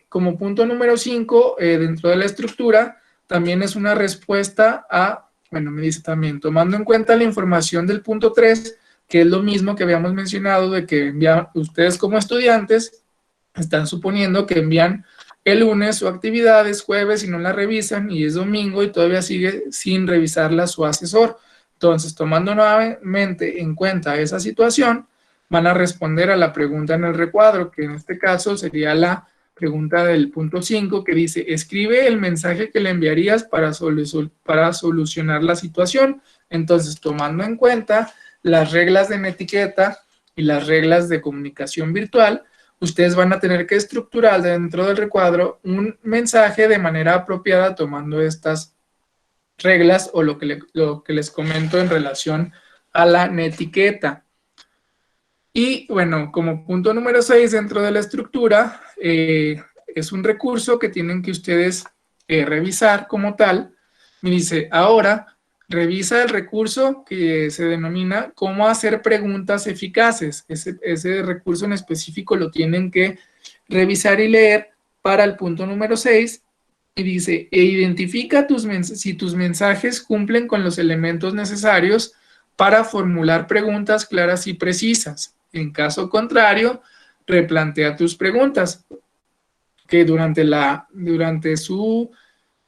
como punto número 5, dentro de la estructura, también es una respuesta a, bueno, me dice también, tomando en cuenta la información del punto 3, que es lo mismo que habíamos mencionado, de que envían ustedes como estudiantes, están suponiendo que envían el lunes su actividad, es jueves y no la revisan, y es domingo y todavía sigue sin revisarla su asesor. Entonces, tomando nuevamente en cuenta esa situación, van a responder a la pregunta en el recuadro, que en este caso sería la pregunta del punto 5, que dice, escribe el mensaje que le enviarías para solucionar la situación. Entonces, tomando en cuenta las reglas de etiqueta y las reglas de comunicación virtual, ustedes van a tener que estructurar dentro del recuadro un mensaje de manera apropiada tomando estas reglas o lo que les comento en relación a la netiqueta. Y bueno, como punto número 6 dentro de la estructura, es un recurso que tienen que ustedes revisar como tal. Me dice, ahora revisa el recurso que se denomina cómo hacer preguntas eficaces. Ese recurso en específico lo tienen que revisar y leer para el punto número 6. Y dice, identifica si tus mensajes cumplen con los elementos necesarios para formular preguntas claras y precisas. En caso contrario, replantea tus preguntas, que durante su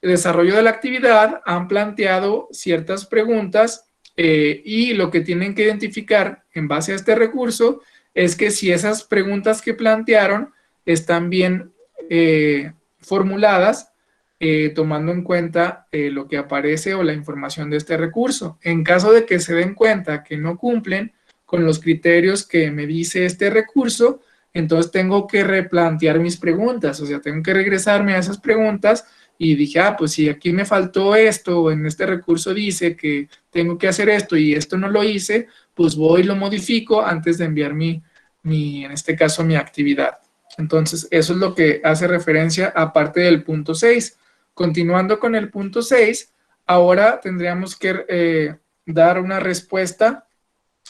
desarrollo de la actividad han planteado ciertas preguntas y lo que tienen que identificar en base a este recurso es que si esas preguntas que plantearon están bien formuladas, tomando en cuenta lo que aparece o la información de este recurso. En caso de que se den cuenta que no cumplen con los criterios que me dice este recurso, entonces tengo que replantear mis preguntas, o sea, tengo que regresarme a esas preguntas y dije, pues si aquí me faltó esto, o en este recurso dice que tengo que hacer esto y esto no lo hice, pues voy y lo modifico antes de enviar en este caso, mi actividad. Entonces, eso es lo que hace referencia a parte del punto 6. Continuando con el punto 6, ahora tendríamos que dar una respuesta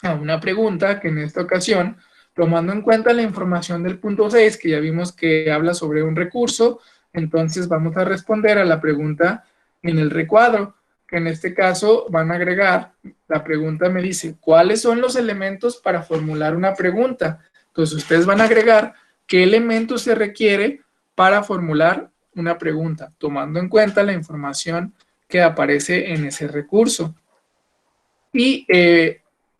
a una pregunta que en esta ocasión, tomando en cuenta la información del punto 6, que ya vimos que habla sobre un recurso, entonces vamos a responder a la pregunta en el recuadro, que en este caso van a agregar, la pregunta me dice, ¿cuáles son los elementos para formular una pregunta? Entonces ustedes van a agregar qué elementos se requiere para formular una pregunta, tomando en cuenta la información que aparece en ese recurso. Y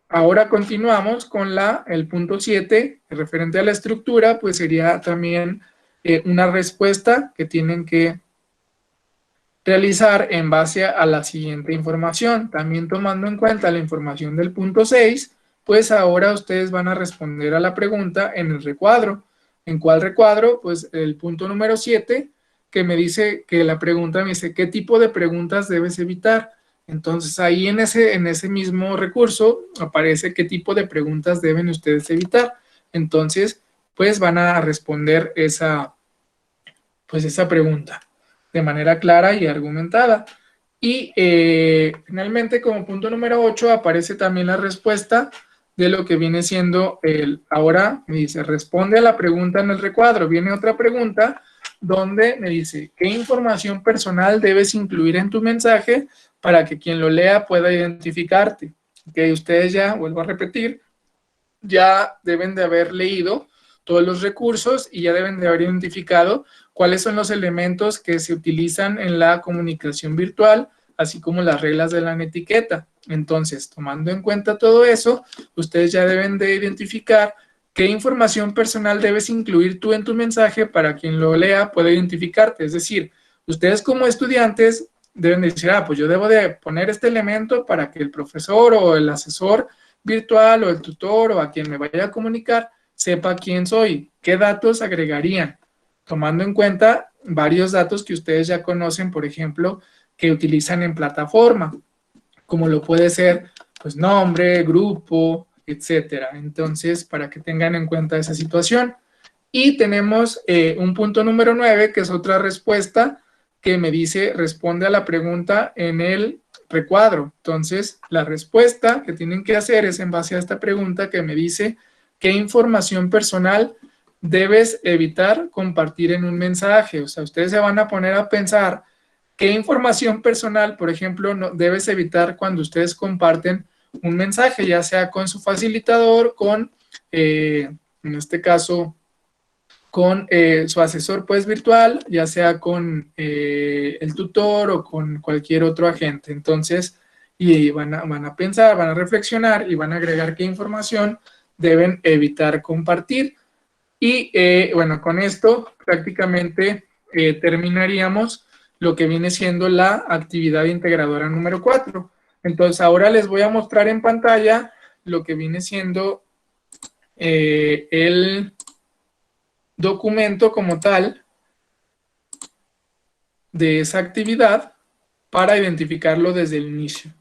ahora continuamos con el punto 7, referente a la estructura, pues sería también una respuesta que tienen que realizar en base a la siguiente información. También tomando en cuenta la información del punto 6, pues ahora ustedes van a responder a la pregunta en el recuadro. ¿En cuál recuadro? Pues el punto número 7, que me dice que la pregunta me dice, ¿qué tipo de preguntas debes evitar? Entonces ahí en ese mismo recurso aparece qué tipo de preguntas deben ustedes evitar. Entonces, pues van a responder esa pregunta de manera clara y argumentada. Y finalmente, como punto número 8, aparece también la respuesta de lo que viene siendo ahora me dice, responde a la pregunta en el recuadro. Viene otra pregunta donde me dice, ¿qué información personal debes incluir en tu mensaje para que quien lo lea pueda identificarte? Que ustedes ya, vuelvo a repetir, ya deben de haber leído todos los recursos y ya deben de haber identificado cuáles son los elementos que se utilizan en la comunicación virtual, así como las reglas de la etiqueta. Entonces, tomando en cuenta todo eso, ustedes ya deben de identificar qué información personal debes incluir tú en tu mensaje para quien lo lea pueda identificarte. Es decir, ustedes como estudiantes deben decir, pues yo debo de poner este elemento para que el profesor o el asesor virtual o el tutor o a quien me vaya a comunicar sepa quién soy, qué datos agregarían, tomando en cuenta varios datos que ustedes ya conocen, por ejemplo, que utilizan en plataforma, como lo puede ser, pues, nombre, grupo, etcétera. Entonces, para que tengan en cuenta esa situación. Y tenemos un punto número 9, que es otra respuesta que me dice, responde a la pregunta en el recuadro. Entonces, la respuesta que tienen que hacer es en base a esta pregunta que me dice, ¿qué información personal debes evitar compartir en un mensaje? O sea, ustedes se van a poner a pensar qué información personal, por ejemplo, no, debes evitar cuando ustedes comparten un mensaje, ya sea con su facilitador, con, en este caso, con su asesor pues virtual, ya sea con el tutor o con cualquier otro agente. Entonces, y van a pensar, van a reflexionar y van a agregar qué información deben evitar compartir. Y bueno, con esto prácticamente terminaríamos lo que viene siendo la actividad integradora número 4. Entonces, ahora les voy a mostrar en pantalla lo que viene siendo el documento como tal de esa actividad para identificarlo desde el inicio.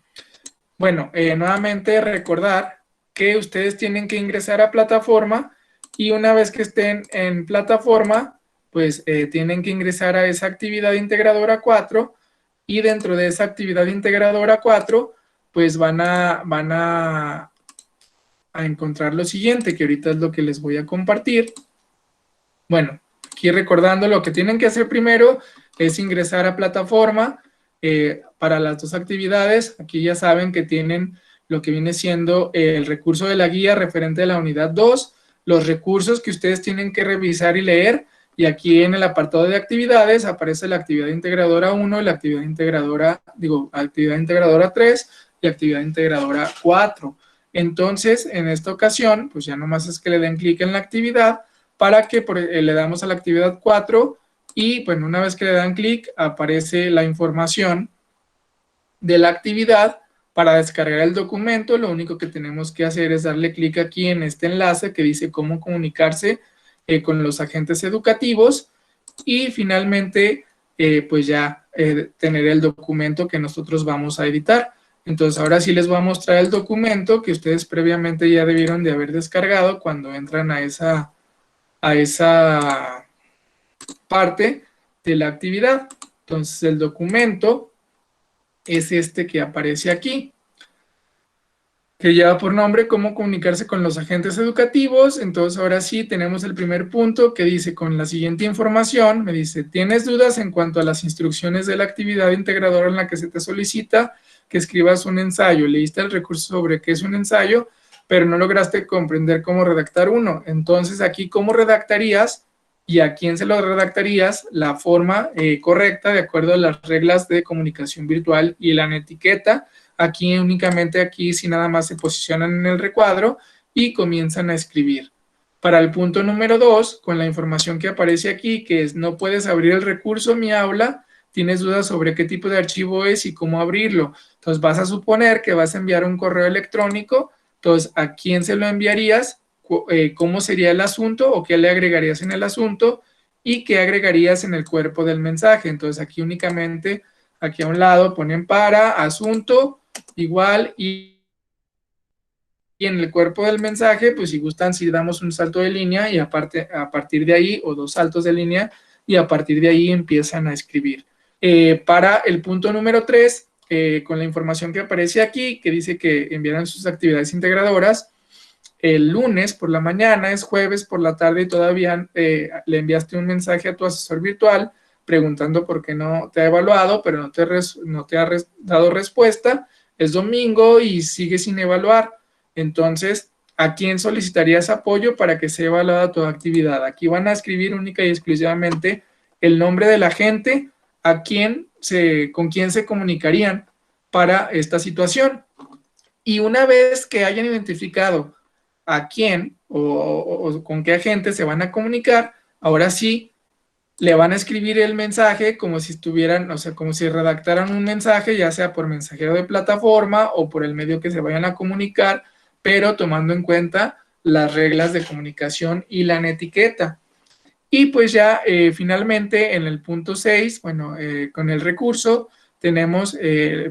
Bueno, nuevamente recordar que ustedes tienen que ingresar a plataforma y una vez que estén en plataforma, pues tienen que ingresar a esa actividad integradora 4 y dentro de esa actividad integradora 4, pues van a encontrar lo siguiente, que ahorita es lo que les voy a compartir. Bueno, aquí recordando lo que tienen que hacer primero es ingresar a plataforma para las dos actividades. Aquí ya saben que tienen lo que viene siendo el recurso de la guía referente a la unidad 2, los recursos que ustedes tienen que revisar y leer, y aquí en el apartado de actividades aparece la actividad integradora 1, la actividad integradora 3 y actividad integradora 4. Entonces, en esta ocasión, pues ya nomás es que le den clic en la actividad para que le damos a la actividad 4 y, bueno, una vez que le dan clic, aparece la información de la actividad. Para descargar el documento, lo único que tenemos que hacer es darle clic aquí en este enlace que dice cómo comunicarse con los agentes educativos y finalmente pues ya tener el documento que nosotros vamos a editar. Entonces ahora sí les voy a mostrar el documento que ustedes previamente ya debieron de haber descargado cuando entran a esa parte de la actividad. Entonces el documento es este que aparece aquí, que lleva por nombre cómo comunicarse con los agentes educativos. Entonces ahora sí tenemos el primer punto que dice con la siguiente información, me dice, ¿tienes dudas en cuanto a las instrucciones de la actividad integradora en la que se te solicita que escribas un ensayo? Leíste el recurso sobre qué es un ensayo, pero no lograste comprender cómo redactar uno. Entonces aquí, ¿cómo redactarías y a quién se lo redactarías? La forma correcta de acuerdo a las reglas de comunicación virtual y la etiqueta. Aquí únicamente, aquí si nada más se posicionan en el recuadro y comienzan a escribir. Para el punto número 2, con la información que aparece aquí, que es no puedes abrir el recurso Mi Aula, tienes dudas sobre qué tipo de archivo es y cómo abrirlo. Entonces vas a suponer que vas a enviar un correo electrónico, entonces ¿a quién se lo enviarías? ¿Cómo sería el asunto o qué le agregarías en el asunto? Y qué agregarías en el cuerpo del mensaje. Entonces aquí únicamente, aquí a un lado ponen para, asunto, igual y en el cuerpo del mensaje, pues si gustan, si damos un salto de línea y aparte, a partir de ahí, o dos saltos de línea, y a partir de ahí empiezan a escribir. Para el punto número 3, con la información que aparece aquí, que dice que enviarán sus actividades integradoras, el lunes por la mañana, es jueves por la tarde y todavía le enviaste un mensaje a tu asesor virtual preguntando por qué no te ha evaluado, pero no te ha dado respuesta. Es domingo y sigue sin evaluar. Entonces, ¿a quién solicitarías apoyo para que sea evaluada tu actividad? Aquí van a escribir única y exclusivamente el nombre de la gente, con quién se comunicarían para esta situación. Y una vez que hayan identificado a quién o con qué agente se van a comunicar, ahora sí le van a escribir el mensaje como si estuvieran, o sea, como si redactaran un mensaje, ya sea por mensajero de plataforma o por el medio que se vayan a comunicar, pero tomando en cuenta las reglas de comunicación y la etiqueta. Y pues ya finalmente en el punto 6, bueno, con el recurso, tenemos el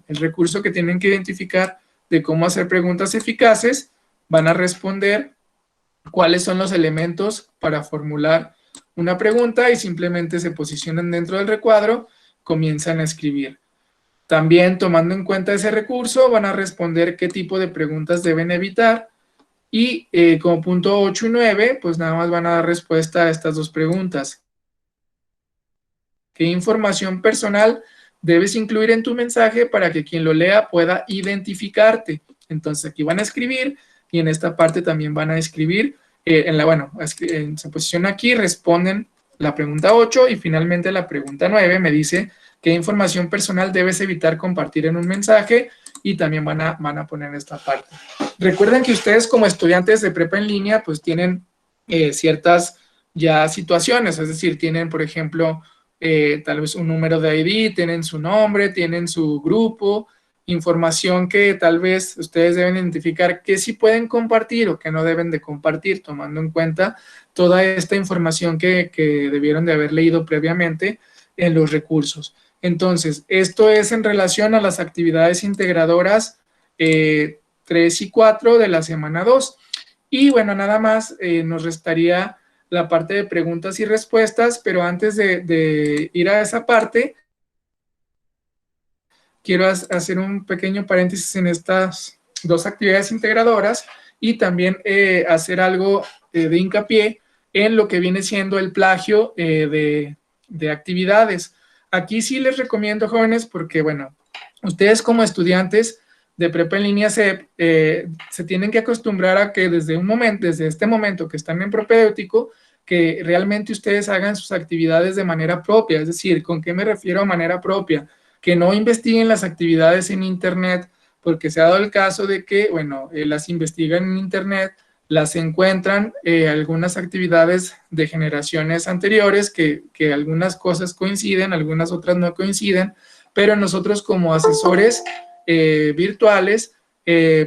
recurso que tienen que identificar de cómo hacer preguntas eficaces, van a responder cuáles son los elementos para formular una pregunta y simplemente se posicionan dentro del recuadro, comienzan a escribir. También tomando en cuenta ese recurso, van a responder qué tipo de preguntas deben evitar y como punto 8 y 9, pues nada más van a dar respuesta a estas dos preguntas. ¿Qué información personal debes incluir en tu mensaje para que quien lo lea pueda identificarte? Entonces aquí van a escribir y en esta parte también van a escribir, se posiciona aquí, responden la pregunta 8 y finalmente la pregunta 9 me dice qué información personal debes evitar compartir en un mensaje y también van a poner esta parte. Recuerden que ustedes como estudiantes de prepa en línea pues tienen ciertas ya situaciones, es decir, tienen por ejemplo tal vez un número de ID, tienen su nombre, tienen su grupo, información que tal vez ustedes deben identificar que sí pueden compartir o que no deben de compartir, tomando en cuenta toda esta información que debieron de haber leído previamente en los recursos. Entonces, esto es en relación a las actividades integradoras 3 y 4 de la semana 2. Y bueno, nada más nos restaría la parte de preguntas y respuestas, pero antes de ir a esa parte, quiero hacer un pequeño paréntesis en estas dos actividades integradoras y también hacer algo de hincapié en lo que viene siendo el plagio de actividades. Aquí sí les recomiendo, jóvenes, porque bueno, ustedes como estudiantes de prepa en línea se tienen que acostumbrar a que desde este momento que están en propedéutico, que realmente ustedes hagan sus actividades de manera propia. Es decir, ¿con qué me refiero a manera propia? Que no investiguen las actividades en internet porque se ha dado el caso de que, bueno, las investigan en internet, las encuentran algunas actividades de generaciones anteriores, que algunas cosas coinciden, algunas otras no coinciden, pero nosotros como asesores virtuales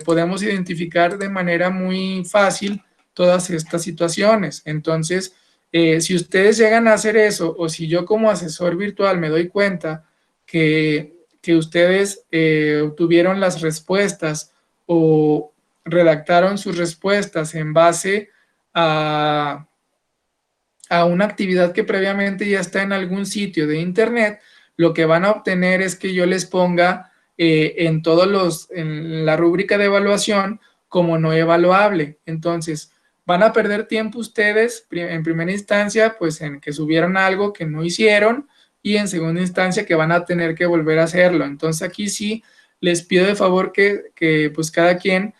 podemos identificar de manera muy fácil todas estas situaciones. Entonces, si ustedes llegan a hacer eso, o si yo como asesor virtual me doy cuenta que ustedes obtuvieron las respuestas o redactaron sus respuestas en base a, a una actividad que previamente ya está en algún sitio de internet, lo que van a obtener es que yo les ponga en la rúbrica de evaluación como no evaluable. Entonces, van a perder tiempo ustedes en primera instancia, pues en que subieron algo que no hicieron, y en segunda instancia que van a tener que volver a hacerlo. Entonces aquí sí les pido de favor que pues cada quien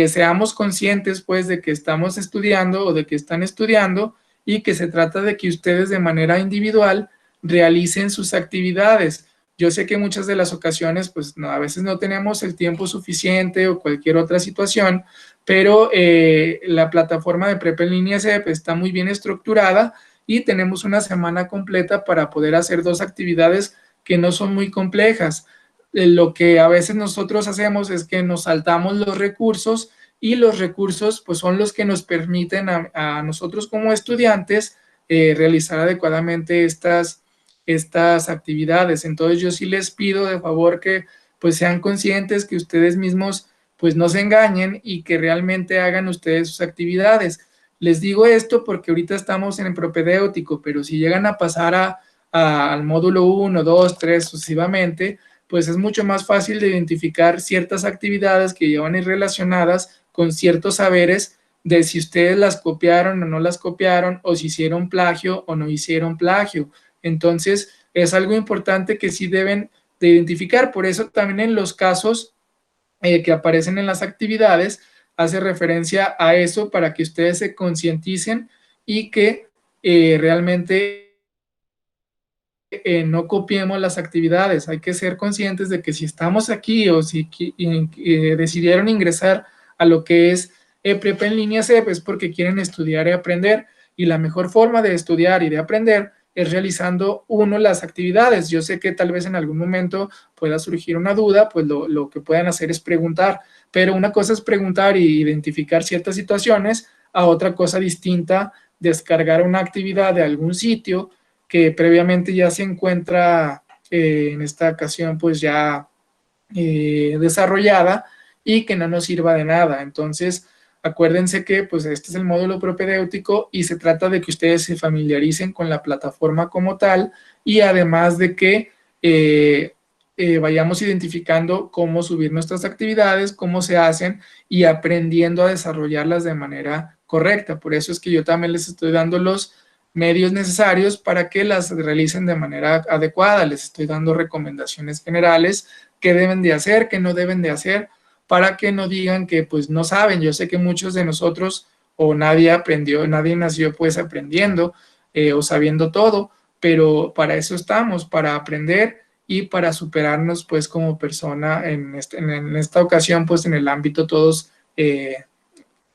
seamos conscientes pues de que estamos estudiando o de que están estudiando, y que se trata de que ustedes de manera individual realicen sus actividades. Yo sé que muchas de las ocasiones, pues no, a veces no tenemos el tiempo suficiente o cualquier otra situación, pero la plataforma de Prepa en línea CEP está muy bien estructurada y tenemos una semana completa para poder hacer 2 actividades que no son muy complejas. Lo que a veces nosotros hacemos es que nos saltamos los recursos, y los recursos pues son los que nos permiten a nosotros como estudiantes realizar adecuadamente estas actividades. Entonces yo sí les pido de favor que pues sean conscientes, que ustedes mismos pues no se engañen y que realmente hagan ustedes sus actividades. Les digo esto porque ahorita estamos en el propedéutico, pero si llegan a pasar al módulo 1, 2, 3 sucesivamente, pues es mucho más fácil de identificar ciertas actividades que llevan ir relacionadas con ciertos saberes, de si ustedes las copiaron o no las copiaron, o si hicieron plagio o no hicieron plagio. Entonces, es algo importante que sí deben de identificar. Por eso también en los casos que aparecen en las actividades, hace referencia a eso para que ustedes se concienticen y que realmente no copiemos las actividades. Hay que ser conscientes de que si estamos aquí o si decidieron ingresar a lo que es Prepa en línea CEP es porque quieren estudiar y aprender, y la mejor forma de estudiar y de aprender es realizando uno las actividades. Yo sé que tal vez en algún momento pueda surgir una duda, pues lo que puedan hacer es preguntar, pero una cosa es preguntar y identificar ciertas situaciones, a otra cosa distinta descargar una actividad de algún sitio que previamente ya se encuentra en esta ocasión pues ya desarrollada y que no nos sirva de nada. Entonces, acuérdense que pues este es el módulo propedéutico y se trata de que ustedes se familiaricen con la plataforma como tal, y además de que vayamos identificando cómo subir nuestras actividades, cómo se hacen, y aprendiendo a desarrollarlas de manera correcta. Por eso es que yo también les estoy dando los medios necesarios para que las realicen de manera adecuada. Les estoy dando recomendaciones generales, qué deben de hacer, qué no deben de hacer, para que no digan que pues no saben. Yo sé que muchos de nosotros o nadie aprendió, nadie nació pues aprendiendo o sabiendo todo, pero para eso estamos, para aprender y para superarnos pues como persona en esta ocasión pues en el ámbito todos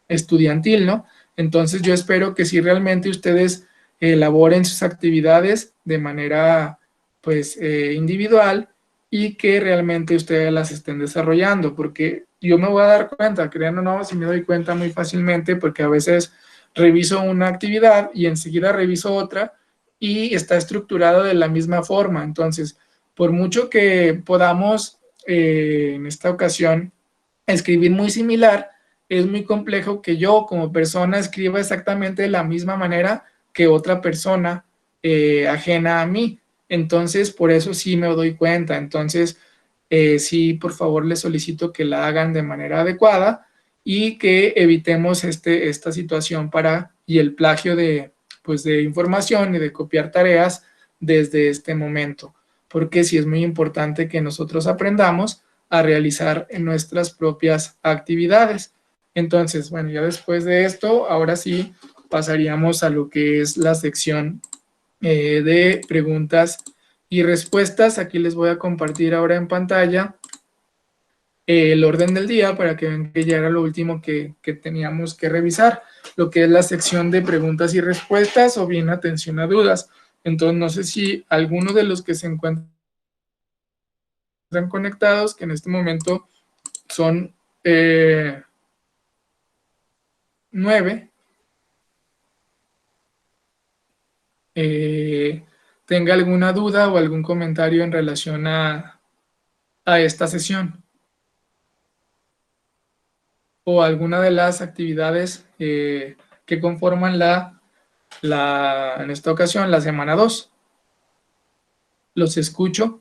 estudiantil, ¿no? Entonces yo espero que si realmente ustedes elaboren sus actividades de manera pues individual, y que realmente ustedes las estén desarrollando, porque yo me voy a dar cuenta, crean o no, si me doy cuenta muy fácilmente, porque a veces reviso una actividad y enseguida reviso otra y está estructurado de la misma forma. Entonces, por mucho que podamos en esta ocasión escribir muy similar, es muy complejo que yo como persona escriba exactamente de la misma manera que otra persona ajena a mí. Entonces, por eso sí me doy cuenta. Entonces, sí, por favor, les solicito que la hagan de manera adecuada y que evitemos esta situación y el plagio pues, de información y de copiar tareas desde este momento, porque sí es muy importante que nosotros aprendamos a realizar en nuestras propias actividades. Entonces, bueno, ya después de esto, ahora sí pasaríamos a lo que es la sección de preguntas y respuestas. Aquí les voy a compartir ahora en pantalla el orden del día para que vean que ya era lo último que teníamos que revisar, lo que es la sección de preguntas y respuestas o bien atención a dudas. Entonces, no sé si alguno de los que se encuentran conectados, que en este momento son 9, tenga alguna duda o algún comentario en relación a esta sesión o alguna de las actividades que conforman en esta ocasión, la semana 2. Los escucho.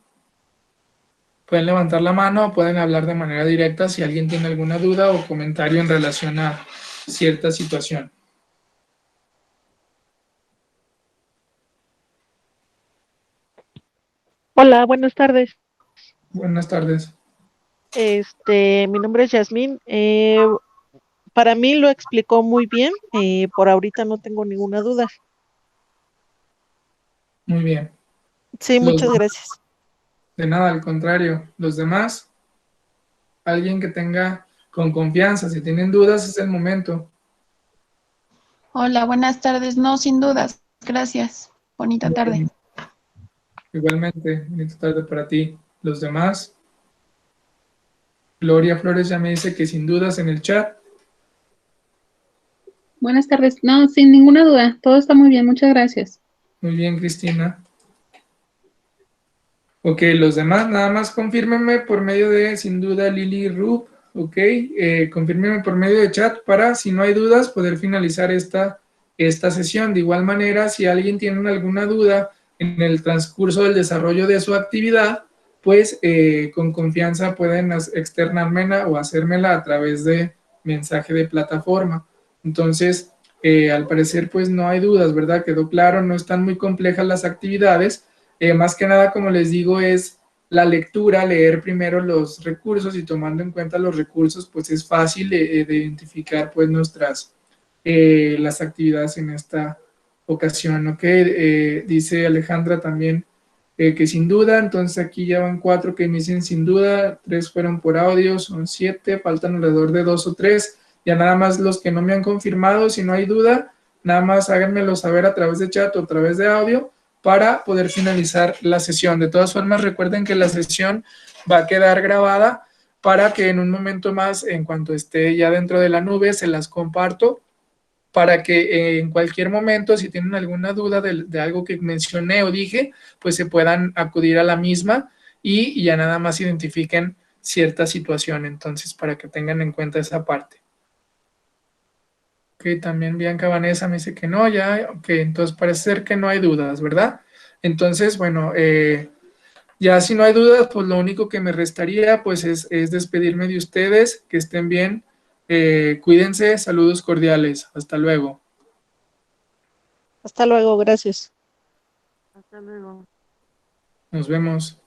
Pueden levantar la mano o pueden hablar de manera directa si alguien tiene alguna duda o comentario en relación a cierta situación. Hola, buenas tardes. Buenas tardes. Mi nombre es Yasmín. Para mí lo explicó muy bien. Por ahorita no tengo ninguna duda. Muy bien. Sí, Los, muchas gracias. de nada, al contrario. Los demás, alguien que tenga con confianza, si tienen dudas es el momento. Hola, buenas tardes. No, sin dudas. Gracias. Bonita Muy tarde. bien. Igualmente, bonita tarde para ti. Los demás, Gloria Flores ya me dice que sin dudas en el chat. Buenas tardes. No, sin ninguna duda. Todo está muy bien. Muchas gracias. Muy bien, Cristina. Ok, los demás, nada más confírmenme por medio de, sin duda, Lili Rup. Ok, confírmenme por medio de chat para, si no hay dudas, poder finalizar esta sesión. De igual manera, si alguien tiene alguna duda en el transcurso del desarrollo de su actividad, pues con confianza pueden externármela o hacérmela a través de mensaje de plataforma. Entonces, al parecer, pues no hay dudas, ¿verdad? Quedó claro, no están muy complejas las actividades. Más que nada, como les digo, es la lectura, leer primero los recursos y tomando en cuenta los recursos, pues es fácil de identificar pues las actividades en esta ocasión, ¿ok? Dice Alejandra también que sin duda, entonces aquí ya van 4 que inician sin duda, 3 fueron por audio, son 7, faltan alrededor de 2 o 3, ya nada más los que no me han confirmado, si no hay duda, nada más háganmelo saber a través de chat o a través de audio para poder finalizar la sesión. De todas formas, recuerden que la sesión va a quedar grabada para que en un momento más, en cuanto esté ya dentro de la nube, se las comparto para que en cualquier momento, si tienen alguna duda de algo que mencioné o dije, pues se puedan acudir a la misma y ya nada más identifiquen cierta situación. Entonces, para que tengan en cuenta esa parte. Ok, también Bianca Vanessa me dice que no, ya, ok, entonces parece ser que no hay dudas, ¿verdad? Entonces, bueno, ya si no hay dudas, pues lo único que me restaría pues es despedirme de ustedes, que estén bien, cuídense, saludos cordiales, hasta luego. Hasta luego, gracias. Hasta luego. Nos vemos.